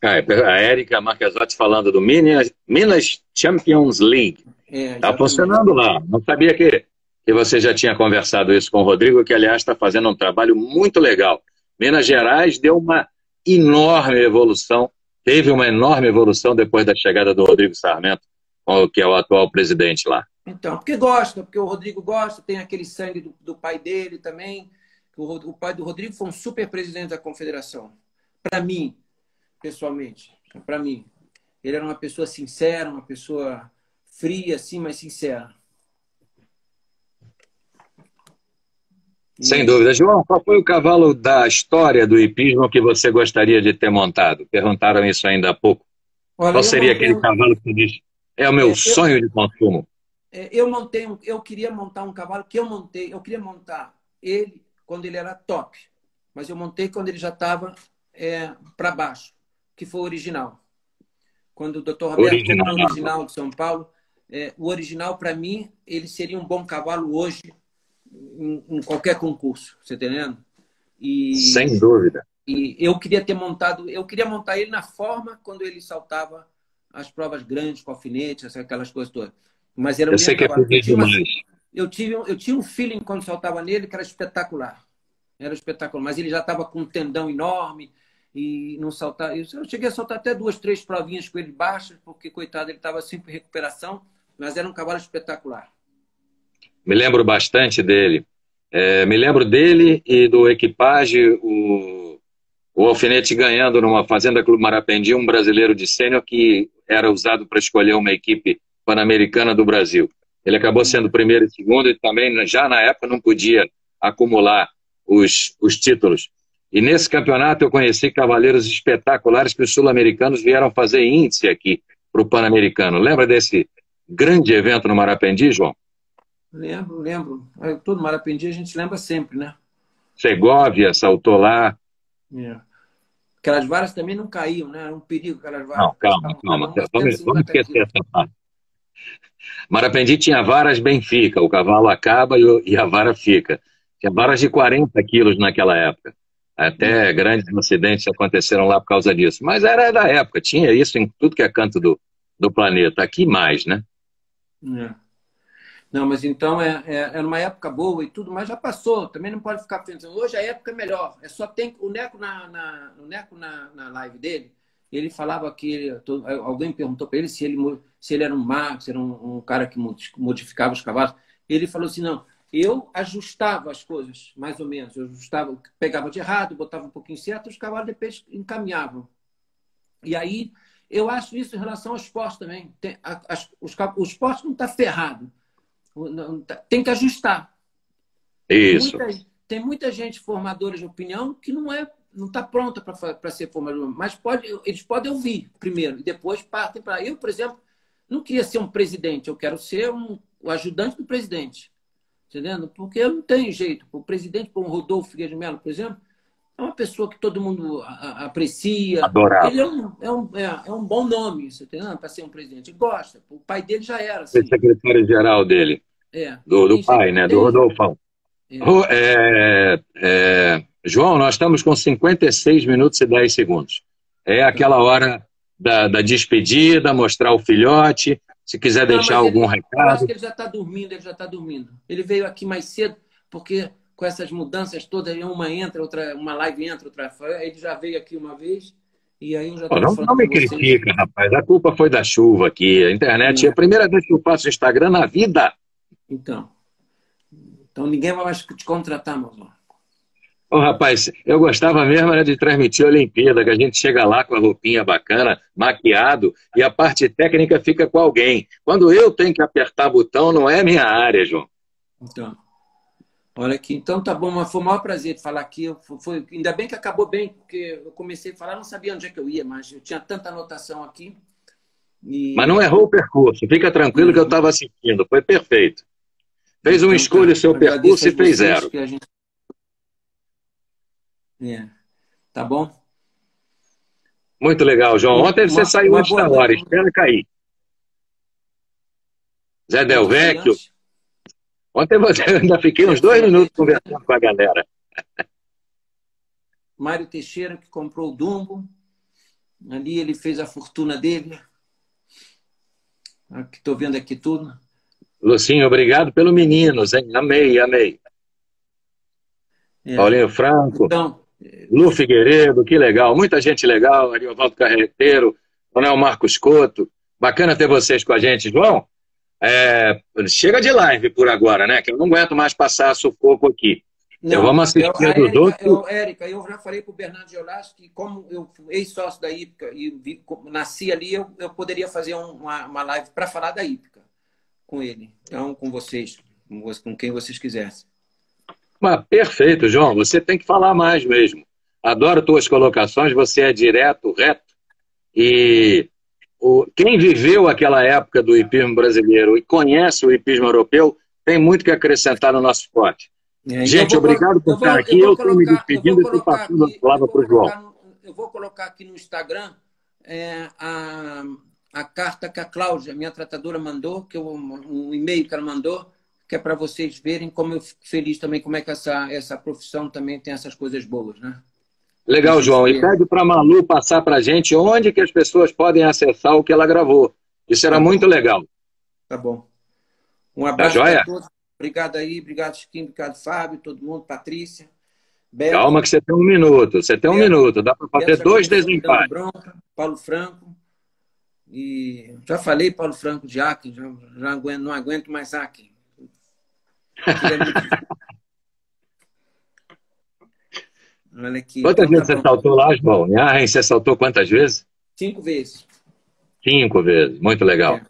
A Érica Marquesotti falando do Minas Champions League. Está funcionando lá. Não sabia que você já tinha conversado isso com o Rodrigo, que, aliás, está fazendo um trabalho muito legal. Minas Gerais deu uma enorme evolução, teve uma enorme evolução depois da chegada do Rodrigo Sarmento, que é o atual presidente lá. Então, porque o Rodrigo gosta, tem aquele sangue do pai dele também. O pai do Rodrigo foi um super presidente da confederação. Para mim, pessoalmente, para mim. Ele era uma pessoa sincera, uma pessoa fria, assim, mas sincera. Sem dúvida. João, qual foi o cavalo da história do hipismo que você gostaria de ter montado? Perguntaram isso ainda há pouco. Olha, qual seria aquele cavalo que você diz? É o meu sonho de consumo. Eu queria montar um cavalo que eu montei. Eu queria montar ele quando ele era top. Mas eu montei quando ele já estava para baixo, que foi o original. Quando o Dr. Roberto comprou o original de São Paulo, o original, para mim, ele seria um bom cavalo hoje em qualquer concurso, você está entendendo? Sem dúvida. E eu queria montar ele na forma quando ele saltava as provas grandes, com alfinetes, aquelas coisas todas. Mas era eu sei que é demais. Eu tinha um feeling quando saltava nele que era espetacular. Era espetacular, mas ele já estava com um tendão enorme e não saltava. Eu cheguei a soltar até 2, 3 provinhas com ele baixas, porque, coitado, ele estava sempre em recuperação, mas era um cavalo espetacular. Me lembro bastante dele. Me lembro dele e do Equipage, o alfinete ganhando numa Fazenda Clube Marapendi, um brasileiro de sênior que era usado para escolher uma equipe pan-americana do Brasil. Ele acabou sendo primeiro e segundo e também, já na época, não podia acumular os títulos. E nesse campeonato eu conheci cavaleiros espetaculares que os sul-americanos vieram fazer índice aqui para o Pan-Americano. Lembra desse grande evento no Marapendi, João? Lembro. Todo Marapendi a gente lembra sempre, né? Segovia saltou lá. Aquelas varas também não caíam, né? Era um perigo aquelas varas. Não, calma, calma. Vamos 150 esquecer quilos. essa parte. Marapendi tinha varas Benfica, o cavalo acaba e a vara fica. Tinha varas de 40 quilos naquela época. Até grandes acidentes aconteceram lá por causa disso. Mas era da época, tinha isso em tudo que é canto do planeta. Aqui mais, né? É. Não, mas então é uma época boa e tudo, mas já passou. Também não pode ficar pensando. Hoje a época é melhor. É só tem o Neco o Neco na live dele. Ele falava que alguém perguntou para ele se ele era um mago, se era um cara que modificava os cavalos. Ele falou assim: não, eu ajustava as coisas, mais ou menos. Eu ajustava, pegava de errado, botava um pouquinho certo, os cavalos depois encaminhavam. E aí eu acho isso em relação ao esporte também. O esporte não está ferrado. Tem que ajustar. Isso. Tem muita gente formadora de opinião que não está pronta para ser formadora, mas eles podem ouvir primeiro e depois partem para... Eu, por exemplo, não queria ser um presidente, eu quero ser o ajudante do presidente. Entendendo? Porque eu não tenho jeito. O presidente, como Rodolfo Figueiredo de Mello, por exemplo, é uma pessoa que todo mundo aprecia. Adorava. Ele é um bom nome, você entendeu? Para ser um presidente. Gosta. O pai dele já era Foi assim. secretário-geral dele. Do pai, né? Do Rodolfão. João, nós estamos com 56 minutos e 10 segundos. É aquela hora da despedida, mostrar o filhote, se quiser deixar algum recado. Eu acho que ele já está dormindo, Ele veio aqui mais cedo, porque com essas mudanças todas, uma entra, uma live entra, outra fora. Ele já veio aqui uma vez, e aí eu já estou falando. Não me critica, rapaz. A culpa foi da chuva aqui. A internet é a primeira vez que eu faço Instagram na vida. Então ninguém vai mais te contratar, meu irmão. Rapaz, eu gostava mesmo era de transmitir a Olimpíada, que a gente chega lá com a roupinha bacana, maquiado, e a parte técnica fica com alguém. Quando eu tenho que apertar botão, não é minha área, João. Então, olha aqui. Então tá bom, mas foi o maior prazer de falar aqui. Ainda bem que acabou bem, porque eu comecei a falar, não sabia onde é que eu ia, mas eu tinha tanta anotação aqui. Mas não errou o percurso, fica tranquilo que eu estava assistindo, foi perfeito. Fez uma escolha, o seu percurso e fez zero. Tá bom? Muito legal, João. Ontem você saiu antes da hora, espera cair. Zé Del Vecchio. Ontem eu ainda fiquei uns 2 minutos conversando com a galera. Mário Teixeira, que comprou o Dumbo. Ali ele fez a fortuna dele. Estou vendo aqui tudo. Lucinho, obrigado pelo Meninos, hein? Amei. Paulinho Franco, então, Lu Figueiredo, que legal. Muita gente legal. Ariovaldo Carreteiro, Ronel Marcos Couto. Bacana ter vocês com a gente. João, chega de live por agora, né? Que eu não aguento mais passar sufoco aqui. Não, vamos assistir dos outros. Érica, eu já falei para o Bernardo Geolas que, como eu fui ex-sócio da Hípica e nasci ali, eu poderia fazer uma live para falar da Hípica com ele. Então, com vocês, com quem vocês quisessem. Mas, perfeito, João. Você tem que falar mais mesmo. Adoro tuas colocações, você é direto, reto. E quem viveu aquela época do hipismo brasileiro e conhece o hipismo europeu tem muito que acrescentar no nosso esporte. Gente, obrigado por estar aqui. Eu estou me despedindo e estou passando a palavra para o João. Eu vou colocar aqui no Instagram a carta que a Cláudia, minha tratadora, mandou, um e-mail que ela mandou, que é para vocês verem como eu fico feliz também, como é que essa profissão também tem essas coisas boas, né? Legal, João. E pede para a Malu passar para a gente onde que as pessoas podem acessar o que ela gravou. Isso era muito legal. Tá bom. Um abraço para todos. Obrigado aí, obrigado Chiquinho, obrigado Fábio, todo mundo, Patrícia. Beto, calma que você tem 1 minuto, dá para fazer 2 desempates. Paulo Franco, e já falei Paulo Franco de Acre, não aguento mais Acre. Olha aqui. Quantas vezes você saltou lá, João? Você saltou quantas vezes? 5 vezes. 5 vezes, muito legal.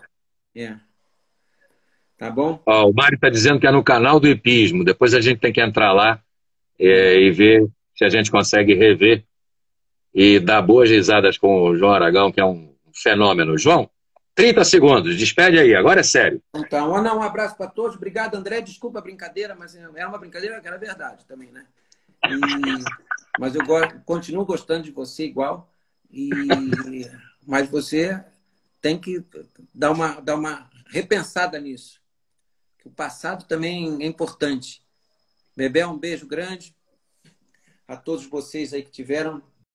Tá bom? O Mário está dizendo que é no canal do hipismo. Depois a gente tem que entrar lá e ver se a gente consegue rever e dar boas risadas com o João Aragão, que é um fenômeno. João, 30 segundos, despede aí, agora é sério. Então, um abraço para todos. Obrigado, André. Desculpa a brincadeira, mas era uma brincadeira que era verdade também, né? Mas eu continuo gostando de você igual. Mas você tem que dar uma repensada nisso. O passado também é importante. Bebel, um beijo grande a todos vocês aí que tiveram.